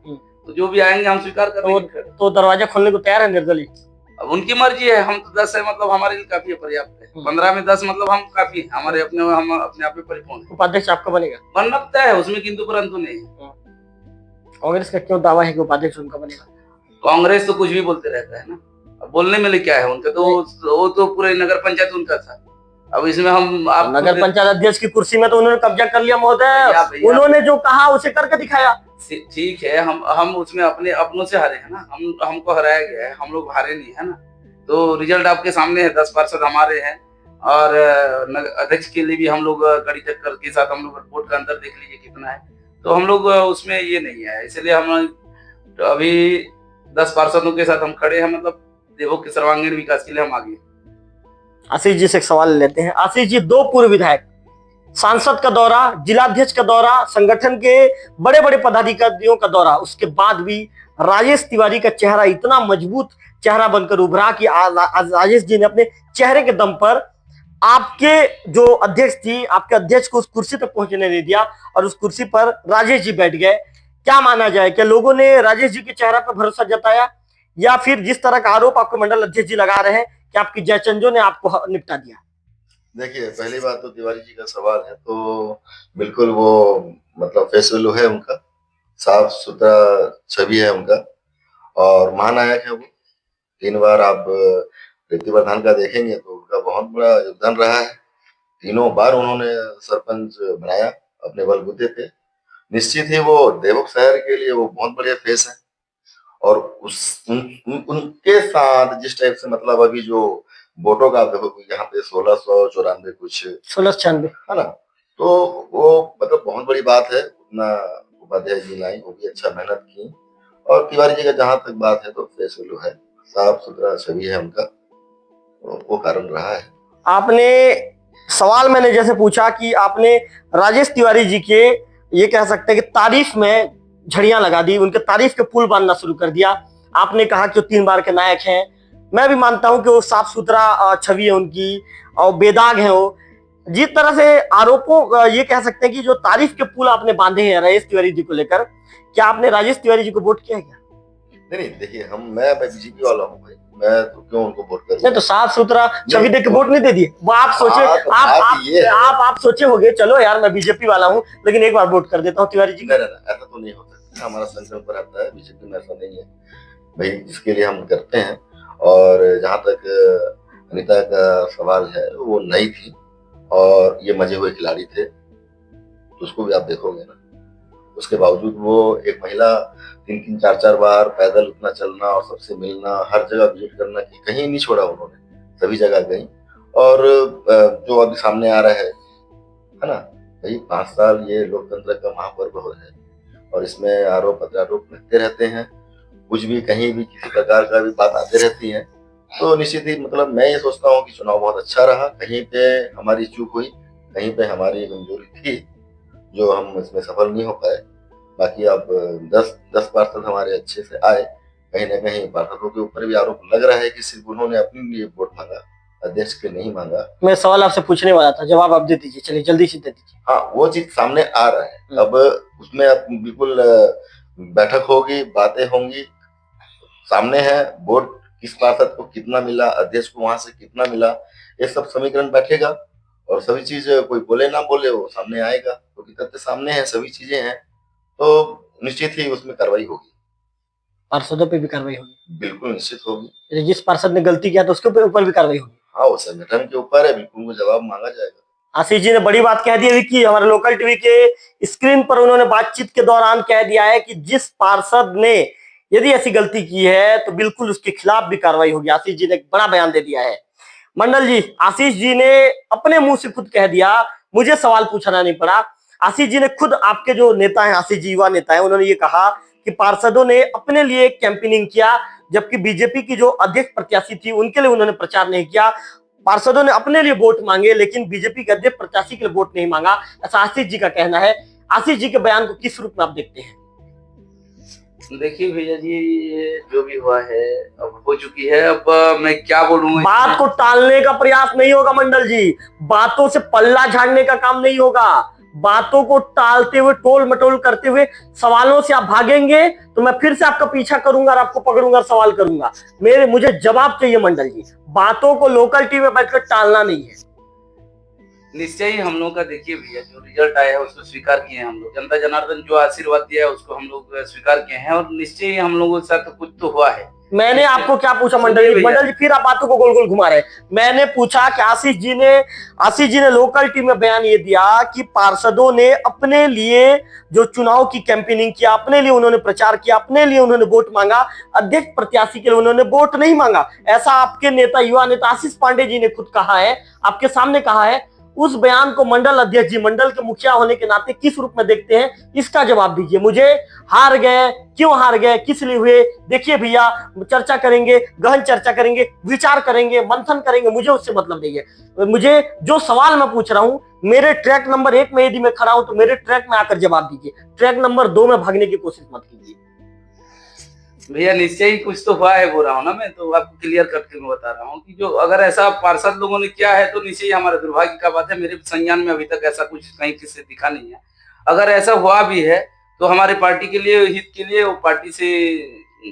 Speaker 2: तो जो भी आएंगे हम स्वीकार करेंगे।
Speaker 1: तो दरवाजा खोलने को तैयार है निर्दलीय?
Speaker 2: अब उनकी मर्जी है, हम तो 10 है, मतलब हमारे लिए काफी है, पर्याप्त है। 15 में 10 मतलब हम काफी है, हमारे हम अपने आप में परिपूर्ण है।
Speaker 1: उपाध्यक्ष आपका बनेगा?
Speaker 2: बन सकता है, उसमें किंतु परंतु नहीं है।
Speaker 1: कांग्रेस का क्यों दावा है कि उपाध्यक्ष उनका बनेगा?
Speaker 2: कांग्रेस तो कुछ भी बोलते रहता है ना, अब बोलने में क्या है उनका, तो वो तो पूरे नगर पंचायत उनका था। अब इसमें हम आप
Speaker 1: नगर पंचायत अध्यक्ष की कुर्सी में तो उन्होंने कब्जा कर लिया महोदय, उन्होंने जो कहा उसे करके दिखाया।
Speaker 2: ठीक है, हम उसमें अपने अपनों से हारे हैं ना, हमको हराया गया है, हम लोग हारे नहीं है ना। तो रिजल्ट आपके सामने है, 10 पार्षद हमारे हैं और अध्यक्ष के लिए भी हम लोग कड़ी टक्कर के साथ हम लोग रिपोर्ट का अंतर देख लीजिए कितना है, तो हम लोग उसमें ये नहीं है, इसलिए हम तो अभी 10 पार्षदों के साथ हम खड़े हैं, मतलब देवभोग के सर्वांगीण विकास के लिए हम आगे।
Speaker 1: आशीष जी से एक सवाल लेते हैं। आशीष जी, 2 पूर्व विधायक, सांसद का दौरा, जिलाध्यक्ष का दौरा, संगठन के बड़े बड़े पदाधिकारियों का दौरा, उसके बाद भी राजेश तिवारी का चेहरा इतना मजबूत चेहरा बनकर उभरा कि आज राजेश जी ने अपने चेहरे के दम पर आपके जो अध्यक्ष थी, आपके अध्यक्ष को उस कुर्सी तक पहुंचने नहीं दिया और उस कुर्सी पर राजेश जी बैठ गए। क्या माना जाए, क्या लोगों ने राजेश जी के चेहरे पर भरोसा जताया, या फिर जिस तरह का आरोप आपके मंडल अध्यक्ष जी लगा रहे हैं कि आपकी जयचंदो ने आपको निपटा दिया?
Speaker 3: देखिए, पहली बात तो तिवारी जी का सवाल है तो बिल्कुल वो मतलब फेस वैल्यू है उनका, साफ सुथरा छवि है उनका और महानायक है वो। 3 बार आप रीति प्रधान का देखेंगे तो उनका बहुत बड़ा योगदान रहा है। 3 बार उन्होंने सरपंच बनाया अपने बलबूते पे। निश्चित ही वो देवोक शहर के लिए वो बहुत बढ़िया फेस है और उनके साथ जिस टाइप से मतलब अभी जो वोटों का आप देखो यहाँ पे 1694 कुछ
Speaker 1: 1696
Speaker 3: है ना, तो वो मतलब बहुत बड़ी बात है। उतना उपाध्याय जी लाई, वो भी अच्छा मेहनत की और तिवारी जी का जहां तक बात है तो फेस वैल्यू है, साफ सुथरा छवि है उनका, वो कारण रहा है।
Speaker 1: आपने सवाल मैंने जैसे पूछा कि आपने राजेश तिवारी जी के ये कह सकते हैं कि तारीफ में झड़ियां लगा दी, उनके तारीफ के पुल बांधना शुरू कर दिया। आपने कहा कि वो 3 बार के नायक हैं, मैं भी मानता हूं कि वो साफ सुथरा छवि है उनकी और बेदाग है वो। जिस तरह से आरोपों ये कह सकते हैं कि जो तारीफ के पुल आपने बांधे हैं राजेश तिवारी जी को लेकर, क्या आपने राजेश तिवारी जी को वोट किया क्या?
Speaker 3: नहीं, देखिए मैं बीजेपी वाला हूँ भाई, मैं तो क्यों उनको वोट करूं?
Speaker 1: नहीं तो साफ सुथरा छवि देख के वोट नहीं दे दिए वो? आप सोचे आप सोचे होंगे चलो यार मैं बीजेपी वाला हूँ लेकिन एक बार वोट कर देता हूँ तिवारी जी।
Speaker 3: नहीं, ऐसा तो नहीं हो सकता, हमारा संकल्प रहता है, बीजेपी में ऐसा नहीं है भाई, जिसके लिए हम करते हैं। और जहां तक अनिता का सवाल है, वो नई थी और ये मजे हुए खिलाड़ी थे, तो उसको भी आप देखोगे ना, उसके बावजूद वो एक महिला 3-3, 4-4 बार पैदल उतना चलना और सबसे मिलना, हर जगह विजिट करना की कहीं नहीं छोड़ा उन्होंने, सभी जगह गई। और जो अभी सामने आ रहा है ना भाई, 5 साल ये लोकतंत्र का महापर्व है और इसमें आरोप प्रत्यारोप लगते रहते हैं, कुछ भी कहीं भी किसी प्रकार का भी बात आती रहती है। तो निश्चित ही मतलब मैं ये सोचता हूँ कि चुनाव बहुत अच्छा रहा, कहीं पे हमारी चूक हुई, कहीं पे हमारी कमजोरी थी जो हम इसमें सफल नहीं हो पाए। बाकी अब 10 पार्षद हमारे अच्छे से आए, कहीं ना कहीं पार्षदों के ऊपर भी आरोप लग रहा है कि सिर्फ उन्होंने अपने लिए वोट मांगा, अध्यक्ष के नहीं मांगा।
Speaker 1: मैं सवाल आपसे पूछने वाला था, जवाब आप दे दीजिए, चलिए जल्दी से दे दीजिए।
Speaker 3: हाँ, वो चीज सामने आ रहा है, अब उसमें अब बिल्कुल बैठक होगी, बातें होंगी, सामने है वोट किस पार्षद को कितना मिला, अध्यक्ष को वहां से कितना मिला, ये सब समीकरण बैठेगा और सभी चीज कोई बोले ना बोले वो सामने आएगा, क्योंकि तथ्य सामने है, सभी चीजें हैं, तो निश्चित ही उसमें कार्रवाई होगी,
Speaker 1: पार्षदों पे भी कार्रवाई होगी,
Speaker 3: बिल्कुल निश्चित होगी।
Speaker 1: जिस पार्षद ने गलती किया तो उसके ऊपर भी कार्रवाई होगी।
Speaker 3: हाँ, वो संगठन के ऊपर है, बिल्कुल वो जवाब मांगा जाएगा।
Speaker 1: आशीष जी ने बड़ी बात कह दी है कि हमारे लोकल टीवी के स्क्रीन पर उन्होंने बातचीत के दौरान कह दिया है कि जिस पार्षद ने यदि ऐसी गलती की है तो बिल्कुल उसके खिलाफ भी कार्रवाई होगी। आशीष जी ने एक बड़ा बयान दे दिया है। मंडल जी, आशीष जी ने अपने मुंह से खुद कह दिया, मुझे सवाल पूछना नहीं पड़ा, आशीष जी ने खुद, आपके जो नेता हैं आशीष जी युवा नेता हैं, उन्होंने ये कहा कि पार्षदों ने अपने लिए कैंपेनिंग किया, जबकि बीजेपी की जो अध्यक्ष प्रत्याशी थी उनके लिए उन्होंने प्रचार नहीं किया। पार्षदों ने अपने लिए वोट मांगे लेकिन बीजेपी के अध्यक्ष प्रत्याशी के लिए वोट नहीं मांगा, ऐसा आशीष जी का कहना है। आशीष जी के बयान को किस रूप में आप देखते हैं?
Speaker 2: देखिए भैया जी, ये जो भी हुआ है अब हो चुकी है, अब मैं क्या बोलूं।
Speaker 1: बात को टालने का प्रयास नहीं होगा मंडल जी, बातों से पल्ला झाड़ने का काम नहीं होगा, बातों को टालते हुए, टोल मटोल करते हुए सवालों से आप भागेंगे तो मैं फिर से आपका पीछा करूंगा और आपको पकड़ूंगा, सवाल करूंगा। मुझे जवाब चाहिए मंडल जी, बातों को लोकल टीवी में बैठकर टालना नहीं है।
Speaker 2: निश्चय ही हम लोग का, देखिए भैया, जो रिजल्ट आया है उसको स्वीकार किए हैं हम लोग, जनता जनार्दन जो आशीर्वाद दिया है उसको हम लोग स्वीकार किए हैं और निश्चय ही हम लोगों के साथ कुछ तो हुआ है।
Speaker 1: मैंने आपको क्या पूछा मंडल जी, फिर आप बातों को गोल गोल घुमा रहे हैं। मैंने पूछा कि आशीष जी ने लोकल टीम में बयान ये दिया कि पार्षदों ने अपने लिए जो चुनाव की कैंपेनिंग किया, अपने लिए उन्होंने प्रचार किया, अपने लिए उन्होंने वोट मांगा, अध्यक्ष प्रत्याशी के लिए उन्होंने वोट नहीं मांगा, ऐसा आपके नेता, युवा नेता आशीष पांडे जी ने खुद कहा है, आपके सामने कहा है। उस बयान को मंडल अध्यक्ष जी, मंडल के मुखिया होने के नाते किस रूप में देखते हैं, इसका जवाब दीजिए मुझे। हार गए, क्यों हार गए, किस लिए हुए? देखिए भैया, चर्चा करेंगे, गहन चर्चा करेंगे, विचार करेंगे, मंथन करेंगे, मुझे उससे मतलब नहीं है। मुझे जो सवाल मैं पूछ रहा हूं, मेरे ट्रैक नंबर 1 में यदि मैं खड़ा हूं तो मेरे ट्रैक में आकर जवाब दीजिए, ट्रैक नंबर 2 में भागने की कोशिश मत कीजिए।
Speaker 2: भैया निश्चय ही कुछ तो हुआ है, बोल रहा हूँ ना मैं, तो आपको क्लियर कट के मैं बता रहा हूँ कि जो अगर ऐसा पार्षद लोगों ने किया है तो निश्चय ही हमारे दुर्भाग्य का बात है। मेरे संज्ञान में अभी तक ऐसा कुछ कहीं किसी से दिखा नहीं है। अगर ऐसा हुआ भी है तो हमारे पार्टी के लिए, हित के लिए, वो पार्टी से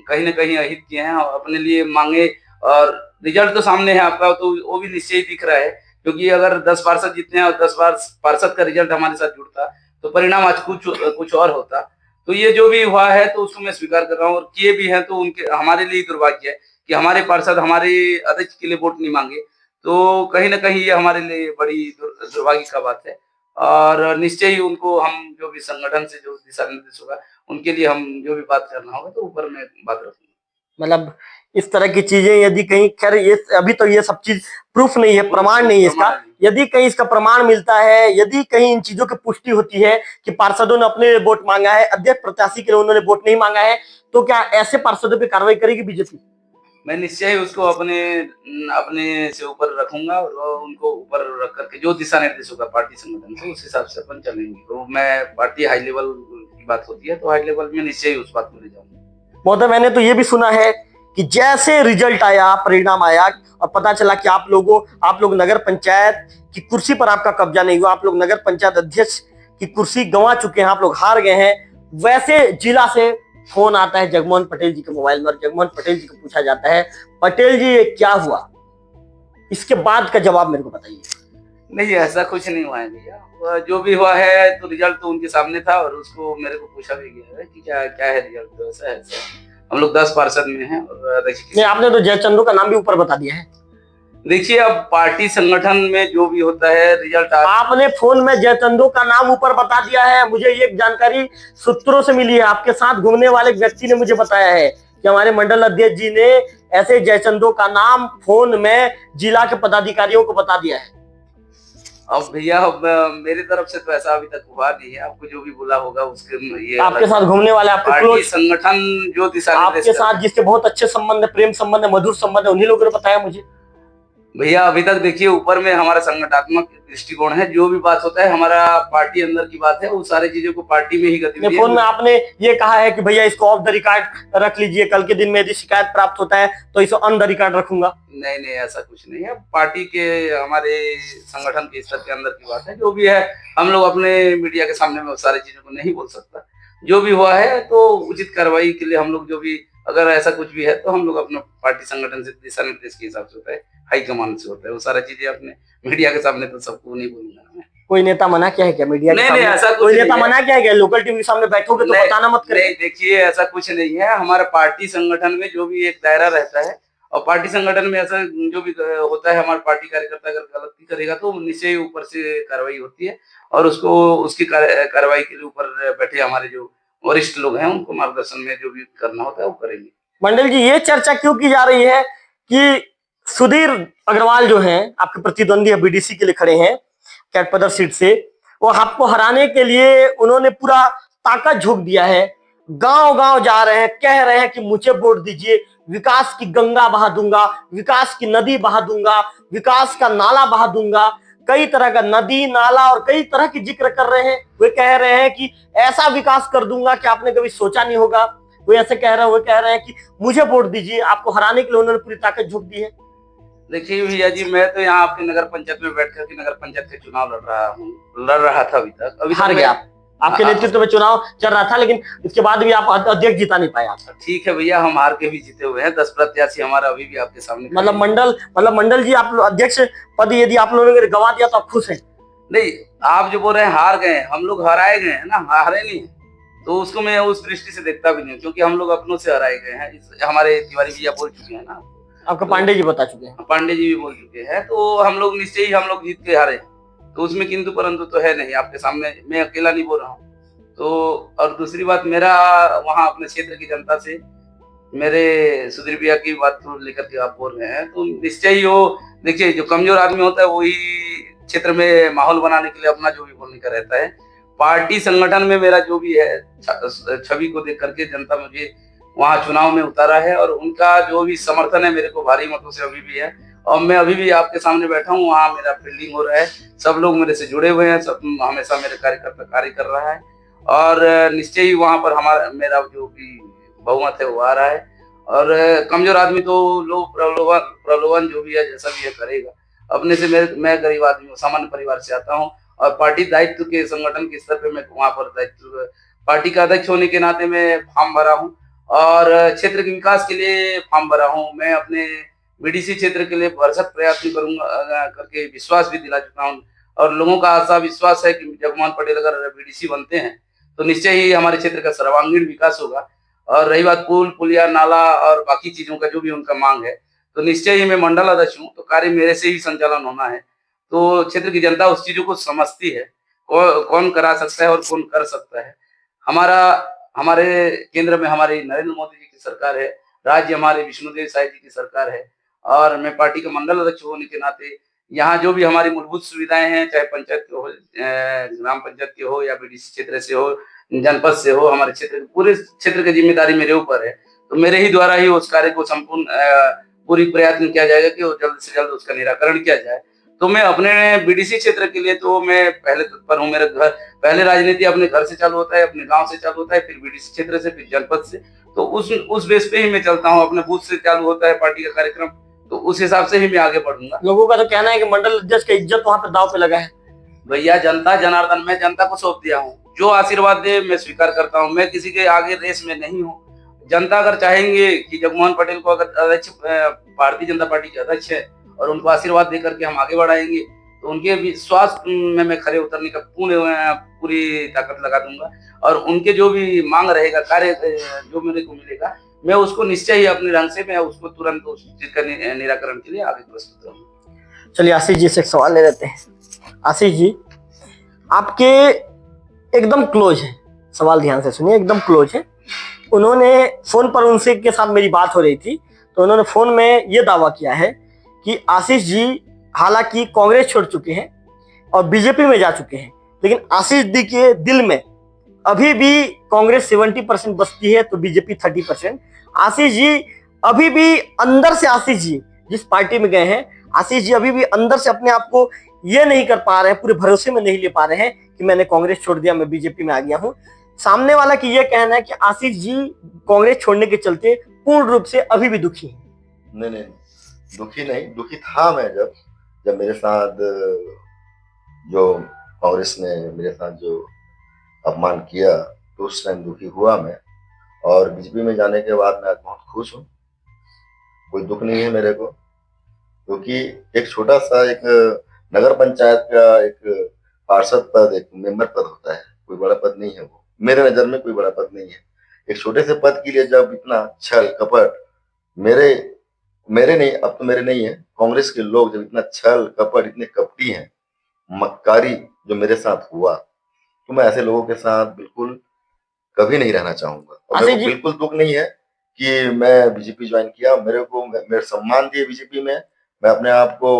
Speaker 2: कहीं ना कहीं अहित किए हैं और अपने लिए मांगे, और रिजल्ट तो सामने है आपका, तो वो भी निश्चय ही दिख रहा है। क्योंकि अगर 10 पार्षद जीतते हैं और 10 बार पार्षद का रिजल्ट हमारे साथ जुड़ता तो परिणाम आज कुछ और होता। तो ये जो भी हुआ है तो उसको मैं स्वीकार कर रहा हूँ, और किए भी हैं तो उनके हमारे लिए दुर्भाग्य है कि हमारे पार्षद हमारे अध्यक्ष के लिए वोट नहीं मांगे। तो कहीं ना कहीं ये हमारे लिए बड़ी दुर्भाग्य का बात है, और निश्चय ही उनको हम जो भी संगठन से जो दिशा निर्देश होगा उनके लिए हम जो भी बात करना होगा तो ऊपर में बात रखूंगा।
Speaker 1: मतलब इस तरह की चीजें यदि कहीं, खैर ये अभी तो ये सब चीज प्रूफ नहीं है, प्रमाण नहीं है इसका। यदि कहीं इसका प्रमाण मिलता है, यदि कहीं इन चीजों की पुष्टि होती है कि पार्षदों ने अपने वोट मांगा है, अध्यक्ष प्रत्याशी के लिए उन्होंने वोट नहीं मांगा है, तो क्या ऐसे पार्षदों पर कार्रवाई करेगी बीजेपी?
Speaker 2: मैं निश्चय ही उसको अपने अपने से ऊपर रखूंगा, और उनको ऊपर रख करके जो दिशा निर्देश होगा पार्टी संगठन से उस हिसाब से अपन चलेंगे। तो मैं पार्टी हाई लेवल की बात होती है तो हाई लेवल में निश्चय ही उस बात को ले जाऊंगा।
Speaker 1: महोदय, मैंने तो ये भी सुना है कि जैसे रिजल्ट आया, परिणाम आया और पता चला कि आप लोग नगर पंचायत की कुर्सी पर आपका कब्जा नहीं हुआ, आप लोग नगर पंचायत अध्यक्ष की कुर्सी गंवा चुके हैं, आप लोग हार गए हैं, वैसे जिला से फोन आता है जगमोहन पटेल जी के मोबाइल में और जगमोहन पटेल जी को पूछा जाता है, पटेल जी ये क्या हुआ? इसके बाद का जवाब मेरे को बताइए।
Speaker 2: नहीं, ऐसा कुछ नहीं हुआ है भैया। जो भी हुआ है तो रिजल्ट तो उनके सामने था, और उसको मेरे को पूछा भी गया है कि क्या क्या है रिजल्ट। तो ऐसा है, हम लोग 10 पार्षद में हैं, और
Speaker 1: नहीं, आपने तो जयचंदू का नाम भी ऊपर बता दिया है।
Speaker 2: देखिए, अब पार्टी संगठन में जो भी होता है रिजल्ट
Speaker 1: आपने फोन में जयचंदू का नाम ऊपर बता दिया है। मुझे ये जानकारी सूत्रों से मिली है, आपके साथ घूमने वाले व्यक्ति ने मुझे बताया है कि हमारे मंडल अध्यक्ष जी ने ऐसे जयचंदू का नाम फोन में जिला के पदाधिकारियों को बता दिया है।
Speaker 2: अब भैया, मेरी तरफ से तो ऐसा अभी तक हुआ नहीं है। आपको जो भी बोला होगा उसके ये
Speaker 1: आपके साथ घूमने वाले, आपके
Speaker 2: पार्टी संगठन जो दिशा
Speaker 1: आपके साथ जिसके बहुत अच्छे संबंध है, प्रेम संबंध है, मधुर संबंध है, उन्हीं लोगों ने बताया मुझे।
Speaker 2: भैया, अभी तक देखिए ऊपर में हमारा संगठनात्मक दृष्टिकोण है। जो भी बात होता है हमारा पार्टी अंदर की बात है, वो सारी चीजों को पार्टी में ही गतिविधि।
Speaker 1: फोन में आपने ये कहा है कि भैया इसको ऑफ द रिकॉर्ड रख लीजिए, कल के दिन में यदि शिकायत प्राप्त होता है तो इसे ऑन द रिकॉर्ड रखूंगा।
Speaker 2: नहीं नहीं, ऐसा कुछ नहीं है। पार्टी के हमारे संगठन के स्तर के अंदर की बात है। जो भी है हम लोग अपने मीडिया के सामने में सारी चीजों को नहीं बोल सकता। जो भी हुआ है तो उचित कार्रवाई के लिए हम लोग, जो भी अगर ऐसा कुछ भी है तो हम लोग अपना पार्टी संगठन से दिशा निर्देश के हिसाब से होता है, हाईकमान से होता है। वो सारा चीजें अपने मीडिया के सामने तो सबको नहीं बोलूंगा मैं।
Speaker 1: कोई नेता मना क्या है क्या मीडिया
Speaker 2: नहीं, ऐसा
Speaker 1: कोई नेता मना क्या है क्या? लोकल टीवी के सामने बैठोगे तो बताना मत करें।
Speaker 2: नहीं, देखिए ऐसा कुछ नहीं है। हमारा पार्टी संगठन में जो भी एक दायरा रहता है, और पार्टी संगठन में ऐसा जो भी होता है, हमारा पार्टी कार्यकर्ता अगर गलती करेगा तो निश्चय ऊपर से कार्रवाई होती है, और उसको उसकी कार्रवाई के लिए ऊपर बैठे हमारे जो वरिष्ठ लोग हैं उनको मार्गदर्शन में जो भी करना होता है वो करेंगे।
Speaker 1: मंडल जी, ये चर्चा क्यों की जा रही है कि सुधीर अग्रवाल जो हैं, आपके प्रतिद्वंदी है, बीडीसी के लिए खड़े हैं कैटपदर सीट से, वो आपको हराने के लिए उन्होंने पूरा ताकत झोंक दिया है, गांव गांव जा रहे हैं, कह रहे हैं कि मुझे वोट दीजिए, विकास की गंगा बहा दूंगा, विकास की नदी बहा दूंगा, विकास का नाला बहा दूंगा। कई तरह का नदी नाला और कई तरह की जिक्र कर रहे हैं। वे कह रहे हैं कि ऐसा विकास कर दूंगा कि आपने कभी सोचा नहीं होगा। वो ऐसे कह रहे हैं, वो कह रहे हैं कि मुझे वोट दीजिए। आपको हराने के लिए उन्होंने पूरी ताकत झोंक दी है।
Speaker 2: देखिए भैया जी, मैं तो यहाँ आपके नगर पंचायत में बैठ करके नगर पंचायत के चुनाव लड़ रहा था। अभी
Speaker 1: हार गया आप। आपके नेतृत्व में चुनाव चल रहा था, लेकिन इसके बाद भी आप अध्यक्ष जिता नहीं पाए। आप
Speaker 2: ठीक है भैया, हम हार के भी जीते हुए हैं। 10 प्रत्याशी हमारा अभी भी आपके सामने।
Speaker 1: मतलब मंडल जी, आप अध्यक्ष पद यदि आप लोगों ने गंवा दिया तो आप खुश हैं?
Speaker 2: नहीं, आप जो बोल रहे हैं हार गए, हम लोग हराए गए हैं ना, हारे नहीं। तो उसको मैं उस दृष्टि से देखता भी नहीं, क्योंकि हम लोग अपनों से हराए गए हैं। हमारे तिवारी भैया बोल चुके हैं ना,
Speaker 1: आपका पांडे जी बता चुके हैं,
Speaker 2: पांडे जी भी बोल चुके हैं। तो हम लोग निश्चय ही हम लोग जीत के हारे, तो उसमें किंतु परंतु तो है नहीं। आपके सामने मैं अकेला नहीं बोल रहा हूँ। तो और दूसरी बात, मेरा वहाँ अपने क्षेत्र की जनता से, मेरे सुधीर भैया की बात को लेकर के आप बोल रहे हैं, तो निश्चय ही वो देखिए, जो कमजोर आदमी होता है वही क्षेत्र में माहौल बनाने के लिए अपना जो भी बोलने का रहता है। पार्टी संगठन में मेरा जो भी है छवि को देख करके जनता मुझे वहाँ चुनाव में उतारा है, और उनका जो भी समर्थन है मेरे को भारी मतों से अभी भी है। और मैं अभी भी आपके सामने बैठा हूँ, वहाँ मेरा फील्डिंग हो रहा है, सब लोग मेरे से जुड़े हुए हैं, सब हमेशा मेरे कार्यकर्ता कार्य कर रहा है, और निश्चय ही वहाँ पर मेरा जो भी बहुमत है वो आ रहा है। और कमजोर आदमी तो लोग प्रलोभन जो भी है जैसा भी है करेगा। अपने से मैं गरीब आदमी हूँ, सामान्य परिवार से आता हूँ और पार्टी दायित्व के संगठन के स्तर पे मैं वहाँ पर दायित्व पार्टी का अध्यक्ष होने के नाते मैं फॉर्म भरा हूँ और क्षेत्र के विकास के लिए फॉर्म भरा हूँ। मैं अपने बीडीसी क्षेत्र के लिए भरसक प्रयत्न करूंगा करके विश्वास भी दिला चुका हूँ और लोगों का आशा विश्वास है कि जगमोहन पटेल अगर बीडीसी बनते हैं तो निश्चय ही हमारे क्षेत्र का सर्वांगीण विकास होगा। और रही बात पुल पुलिया नाला और बाकी चीजों का जो भी उनका मांग है तो निश्चय ही मैं मंडल अध्यक्ष हूँ तो कार्य मेरे से ही संचालन होना है। तो क्षेत्र की जनता उस चीजों को समझती है कौन करा सकता है और कौन कर सकता है। हमारे केंद्र में हमारी नरेंद्र मोदी जी की सरकार है, राज्य हमारे विष्णुदेव साई जी की सरकार है और मैं पार्टी का मंडल अध्यक्ष होने के नाते यहाँ जो भी हमारी मूलभूत सुविधाएं हैं, चाहे पंचायत के हो, ग्राम पंचायत के हो या बीडीसी क्षेत्र से हो, जनपद से हो, हमारे क्षेत्र पूरे क्षेत्र की जिम्मेदारी मेरे ऊपर है। तो मेरे ही द्वारा ही उस कार्य को संपूर्ण पूरी प्रयत्न किया जाएगा कि जल्द से जल्द उसका निराकरण किया जाए। तो मैं अपने बीडीसी क्षेत्र के लिए तो मैं पहले तत्पर हूँ। मेरे घर पहले राजनीति अपने घर से चालू होता है, अपने गांव से चालू होता है, फिर बीडीसी क्षेत्र से, फिर जनपद से। तो उस बेस पे ही मैं चलता हूँ। अपने बूथ से चालू होता है पार्टी का कार्यक्रम, तो उस हिसाब से ही मैं आगे बढ़ूंगा।
Speaker 1: लोगों का तो कहना है कि मंडल अध्यक्ष का इज्जत वहां पर दांव पे लगा है।
Speaker 2: भैया जनता जनार्दन, मैं जनता को सौंप दिया हूँ, जो आशीर्वाद दे मैं स्वीकार करता हूँ। मैं किसी के आगे रेस में नहीं हूँ। जनता अगर चाहेंगे कि जगमोहन पटेल को अगर अध्यक्ष भारतीय जनता पार्टी के अध्यक्ष है और उनको आशीर्वाद दे करके हम आगे बढ़ाएंगे तो उनके विश्वास में मैं खरे उतरने का पूरी ताकत लगा दूंगा और उनके जो भी मांग रहेगा, कार्य जो मेरे को मिलेगा, मैं उसको निश्चय ही अपने ढंग से मैं उसको तुरंत उस चीज का निराकरण के लिए आगे प्रस्तुत रहूंगा।
Speaker 1: चलिए आशीष जी से एक सवाल ले लेते हैं। आशीष जी, आपके एकदम क्लोज है, सवाल ध्यान से सुनिए, एकदम क्लोज है। उन्होंने फोन पर उनसे के साथ मेरी बात हो रही थी तो उन्होंने फोन में ये दावा किया है कि आशीष जी हालांकि कांग्रेस छोड़ चुके हैं और बीजेपी में जा चुके हैं, लेकिन आशीष जी के दिल में अभी भी कांग्रेस 70% बसती है तो बीजेपी 30%। आशीष जी अभी भी अंदर से, आशीष जी जिस पार्टी में गए हैं, आशीष जी अभी भी अंदर से अपने आप को ये नहीं कर पा रहे हैं, पूरे भरोसे में नहीं ले पा रहे हैं कि मैंने कांग्रेस छोड़ दिया, मैं बीजेपी में आ गया हूं। सामने वाला की यह कहना है कि आशीष जी कांग्रेस छोड़ने के चलते पूर्ण रूप से अभी भी दुखी हैं।
Speaker 3: नहीं, दुखी नहीं, दुखी था मैं जब मेरे साथ जो कांग्रेस ने मेरे साथ जो अपमान किया तो उस टाइम दुखी हुआ मैं। और बीजेपी में जाने के बाद मैं आज बहुत खुश हूँ, कोई दुख नहीं है मेरे को, क्योंकि एक छोटा सा एक नगर पंचायत का एक पार्षद पद, एक मेंबर पद होता है, कोई बड़ा पद नहीं है वो, मेरे नजर में कोई बड़ा पद नहीं है। एक छोटे से पद के लिए जब इतना छल कपट, मेरे नहीं, अब तो मेरे नहीं है, कांग्रेस के लोग जब इतना छल कपट, इतने कपटी हैं, मक्कारी जो मेरे साथ हुआ, तो मैं ऐसे लोगों के साथ बिल्कुल कभी नहीं रहना चाहूंगा। और मेरे को बिल्कुल दुख नहीं है कि मैं बीजेपी ज्वाइन किया, मेरे सम्मान दिए बीजेपी में, मैं अपने आप को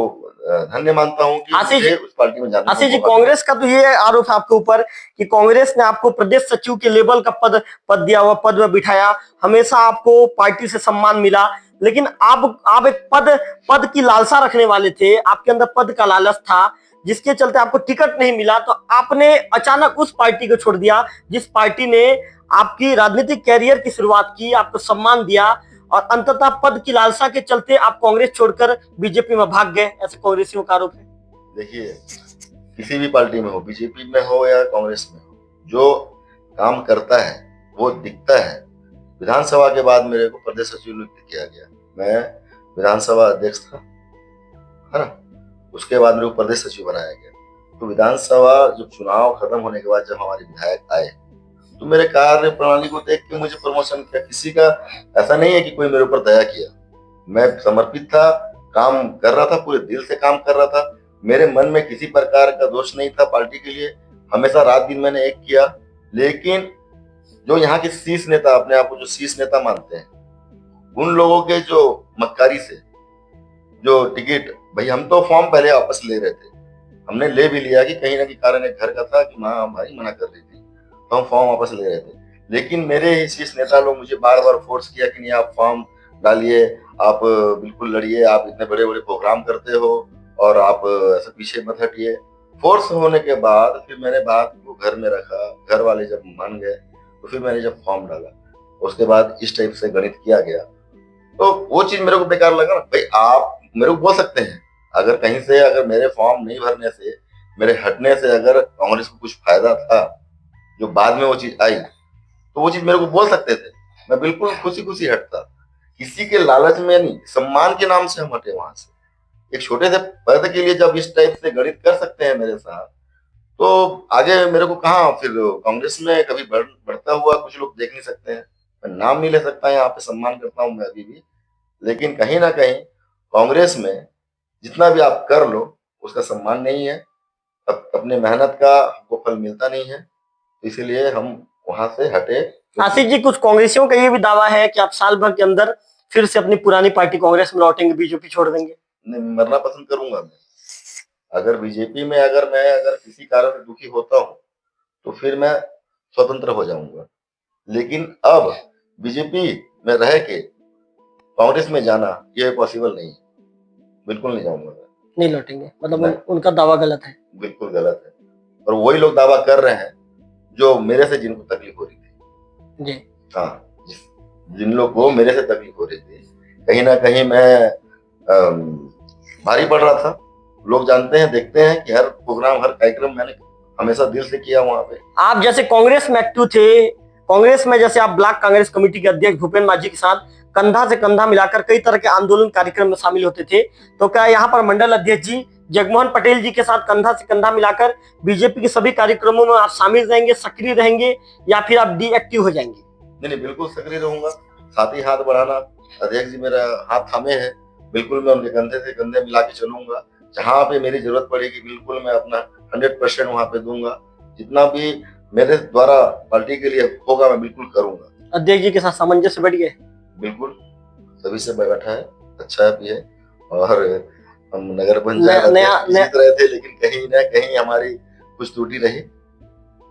Speaker 3: धन्य मानता हूं कि मुझे उस पार्टी में जाना।
Speaker 1: आशीष जी, कांग्रेस का तो ये आरोप है आपके ऊपर कि कांग्रेस ने आपको प्रदेश सचिव के लेवल का पद दिया हुआ, पद में बिठाया, हमेशा आपको पार्टी से सम्मान मिला, लेकिन आप एक पद की लालसा रखने वाले थे, आपके अंदर पद का लालच था, जिसके चलते आपको टिकट नहीं मिला तो आपने अचानक उस पार्टी को छोड़ दिया जिस पार्टी ने आपकी राजनीतिक कैरियर की शुरुआत की, आपको सम्मान दिया, और अंततः पद की लालसा के चलते आप कांग्रेस छोड़कर बीजेपी में भाग गए, ऐसे कांग्रेसियों का आरोप है।
Speaker 3: देखिए, किसी भी पार्टी में हो, बीजेपी में हो या कांग्रेस में हो, जो काम करता है वो दिखता है। विधानसभा के बाद मेरे को प्रदेश सचिव नियुक्त किया गया, मैं विधानसभा अध्यक्ष था, है ना, उसके बाद मेरे को प्रदेश सचिव बनाया गया। तो विधानसभा जब चुनाव खत्म होने के बाद जब हमारे विधायक आए तो मेरे कार्य प्रणाली को देख के मुझे प्रमोशन किया। किसी का ऐसा नहीं है कि कोई मेरे ऊपर दया किया, मैं समर्पित था, काम कर रहा था, पूरे दिल से काम कर रहा था, मेरे मन में किसी प्रकार का दोष नहीं था पार्टी के लिए, हमेशा रात दिन मैंने एक किया। लेकिन जो यहाँ के शीर्ष नेता, अपने आप को जो शीर्ष नेता मानते हैं, उन लोगों के जो मक्कारी से जो टिकट, भाई हम तो फॉर्म पहले वापस ले रहे थे, हमने ले भी लिया कि कहीं ना कहीं कारण एक घर का था कि माँ भाई मना कर रही थी, तो हम फॉर्म वापस ले रहे थे। लेकिन मेरे ही शीर्ष नेता लोग मुझे बार बार फोर्स किया कि नहीं आप फॉर्म डालिए, आप बिल्कुल लड़िए, आप इतने बड़े बड़े प्रोग्राम करते हो और आप ऐसे पीछे मत हटिए। फोर्स होने के बाद फिर मैंने बात को घर में रखा, घर वाले जब मान गए तो फिर मैंने जब फॉर्म डाला उसके बाद इस टाइप से गणित किया गया, तो वो चीज मेरे को बेकार लगा ना। भाई आप मेरे को बोल सकते हैं, अगर कहीं से अगर मेरे फॉर्म नहीं भरने से, मेरे हटने से अगर कांग्रेस को कुछ फायदा था, जो बाद में वो चीज आई, तो वो चीज मेरे को बोल सकते थे, मैं बिल्कुल खुशी खुशी हटता। किसी के लालच में नहीं, सम्मान के नाम से हम हटे वहां से। एक छोटे से पद के लिए जब इस टाइप से गणित कर सकते हैं मेरे साथ, तो आगे मेरे को कहाँ फिर कांग्रेस में कभी बढ़ता हुआ कुछ लोग देख नहीं सकते हैं। मैं नाम नहीं ले सकता, यहाँ पे सम्मान करता हूँ मैं अभी भी, लेकिन कहीं ना कहीं कांग्रेस में जितना भी आप कर लो उसका सम्मान नहीं है, अपने मेहनत का हमको फल मिलता नहीं है, इसीलिए हम वहां से हटे।
Speaker 1: आशीष जी, कुछ कांग्रेसियों का ये भी दावा है कि आप साल भर के अंदर फिर से अपनी पुरानी पार्टी कांग्रेस में लौटेंगे, बीजेपी छोड़ देंगे।
Speaker 3: मरना पसंद करूंगा मैं। अगर बीजेपी में अगर मैं किसी कारण से दुखी होता हूँ तो फिर मैं स्वतंत्र हो जाऊंगा, लेकिन अब बीजेपी में रह के कांग्रेस में जाना ये पॉसिबल नहीं है। बिल्कुल नहीं जाऊंगा मैं।
Speaker 1: नहीं लौटेंगे, मतलब उनका दावा गलत है।
Speaker 3: बिल्कुल गलत है, और वही लोग दावा कर रहे हैं जो मेरे से जिनको तकलीफ हो रही थी।
Speaker 1: जी
Speaker 3: हाँ, जिन लोग को मेरे से तकलीफ हो रही थी, कहीं ना कहीं मैं भारी पड़ रहा था। लोग जानते हैं, देखते हैं कि हर प्रोग्राम हर कार्यक्रम मैंने हमेशा दिल से किया वहां पे।
Speaker 1: आप जैसे कांग्रेस में एक्टिव थे, कांग्रेस में जैसे आप ब्लॉक कांग्रेस कमेटी के अध्यक्ष भूपेंद्र माझी के साथ कंधा से कंधा मिलाकर कई तरह के आंदोलन कार्यक्रम में शामिल होते थे, तो क्या यहाँ पर मंडल अध्यक्ष जी जगमोहन पटेल जी के साथ कंधा से कंधा मिलाकर बीजेपी के सभी कार्यक्रमों में आप शामिल रहेंगे, सक्रिय रहेंगे, या फिर आप डीएक्टिव हो जाएंगे?
Speaker 3: नहीं, बिल्कुल सक्रिय रहूंगा। साथ ही हाथ बढ़ाना, अध्यक्ष जी मेरा हाथ थामे हैं, बिल्कुल मैं उनके कंधे से कंधे मिला के चलूंगा। जहां पे मेरी जरूरत पड़ेगी बिल्कुल मैं अपना 100% वहां पे दूंगा। जितना भी मेरे द्वारा पार्टी के लिए होगा मैं बिल्कुल करूंगा।
Speaker 1: अध्यक्ष जी के साथ सामंजस्य बढ़ गया?
Speaker 3: बिल्कुल, सभी से बैठा है, अच्छा भी है, और हम नगर पंचायत जीत रहे थे, लेकिन कहीं ना कहीं हमारी कुछ त्रुटि रही।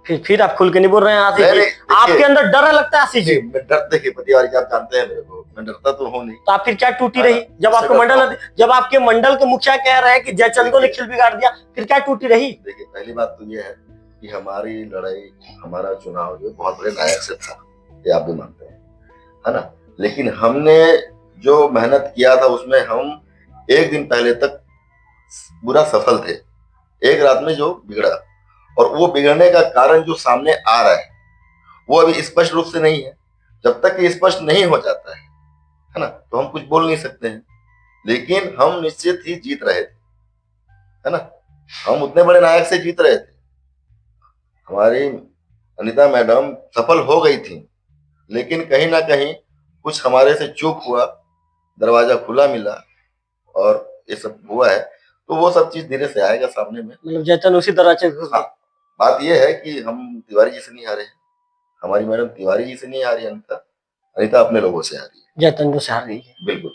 Speaker 1: फिर आप खुल के नहीं बोल रहे हैं आशीष जी? आपके अंदर डर लगता है आशीष जी?
Speaker 3: मैं डर, देखिए पतिवारी आप जानते हैं मेरे को, मैं डरता तो हूँ नहीं।
Speaker 1: तो आप फिर क्या टूटी रही जब आपके मंडल के मुखिया कह रहे हैं कि जयचंदो ने खिल बिगाड़ दिया, फिर क्या टूटी रही?
Speaker 3: देखिए, पहली बात तो ये है कि हमारी लड़ाई, हमारा चुनाव जो बहुत बड़े नायक से था, ये आप भी मानते हैं, है ना। लेकिन हमने जो मेहनत किया था उसमें हम एक दिन पहले तक पूरा सफल थे। एक रात में जो बिगड़ा, और वो बिगड़ने का कारण जो सामने आ रहा है वो अभी स्पष्ट रूप से नहीं है। जब तक ये स्पष्ट नहीं हो जाता है ना, तो हम कुछ बोल नहीं सकते हैं। लेकिन हम निश्चित ही जीत रहे थे, है ना। हम उतने बड़े नायक से जीत रहे थे। हमारी अनीता मैडम सफल हो गई थी, लेकिन कहीं ना कहीं कुछ हमारे से चूक हुआ, दरवाजा खुला मिला और ये सब हुआ है। तो वो सब चीज धीरे से आएगा सामने में।
Speaker 1: मतलब जयचंद उसी दरवाजे से घुस गए।
Speaker 3: बात ये है कि हम तिवारी जी से नहीं हारे हैं, हमारी मैडम तिवारी जी से नहीं हारी, अनीता अपने लोगों से हारी है,
Speaker 1: जयचंद से हार गई है।
Speaker 3: बिल्कुल।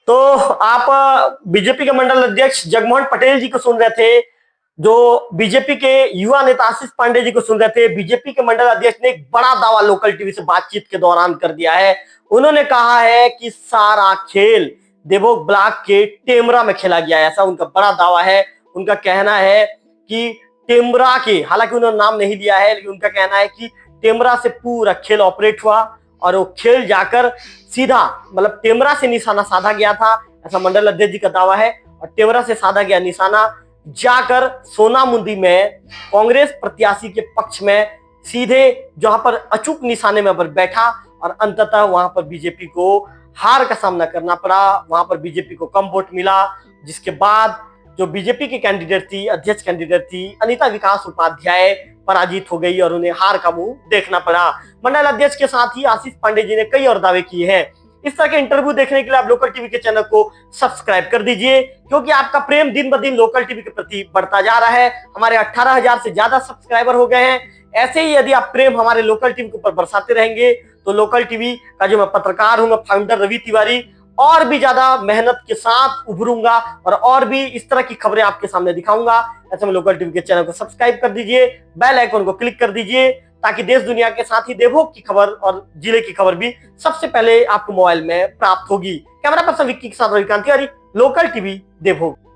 Speaker 1: तो आप बीजेपी के मंडल अध्यक्ष जगमोहन पटेल जी को सुन रहे थे, जो बीजेपी के युवा नेता आशीष पांडे जी को सुन रहे थे। बीजेपी के मंडल अध्यक्ष ने एक बड़ा दावा लोकल टीवी से बातचीत के दौरान कर दिया है। उन्होंने कहा है कि सारा खेल देवोग ब्लॉक के टेमरा में खेला गया है, ऐसा उनका बड़ा दावा है। उनका कहना है कि टेमरा के, हालांकि उन्होंने नाम नहीं लिया है, लेकिन उनका कहना है कि टेमरा से पूरा खेल ऑपरेट हुआ और वो खेल जाकर सीधा मतलब टेमरा से निशाना साधा गया था, ऐसा मंडल अध्यक्ष जी का दावा है। और टेमरा से साधा गया निशाना जाकर सोनामुंदी में कांग्रेस प्रत्याशी के पक्ष में सीधे जहां पर अचूक निशाने में बैठा, और अंततः वहां पर बीजेपी को हार का सामना करना पड़ा। वहां पर बीजेपी को कम वोट मिला, जिसके बाद जो बीजेपी की कैंडिडेट थी, अध्यक्ष कैंडिडेट थी अनीता विकास उपाध्याय, पराजित हो गई और उन्हें हार का मुंह देखना पड़ा। मंडल अध्यक्ष के साथ ही आशीष पांडे जी ने कई और दावे किए हैं। इस तरह के इंटरव्यू देखने के लिए आप लोकल टीवी के चैनल को सब्सक्राइब कर दीजिए, क्योंकि आपका प्रेम दिन ब दिन लोकल टीवी के प्रति बढ़ता जा रहा है। हमारे 18,000 से ज्यादा सब्सक्राइबर हो गए हैं। ऐसे ही यदि आप प्रेम हमारे लोकल टीवी के ऊपर बरसाते रहेंगे तो लोकल टीवी का जो मैं पत्रकार हूं, मैं फाउंडर रवि तिवारी, और भी ज्यादा मेहनत के साथ उभरूंगा और भी इस तरह की खबरें आपके सामने दिखाऊंगा। ऐसे में लोकल टीवी के चैनल को सब्सक्राइब कर दीजिए, बेल आइकन को क्लिक कर दीजिए, ताकि देश दुनिया के साथ ही देवभोग की खबर और जिले की खबर भी सबसे पहले आपको मोबाइल में प्राप्त होगी। कैमरा पर्सन विक्की के साथ रविकांत तिवारी, लोकल टीवी देवभोग।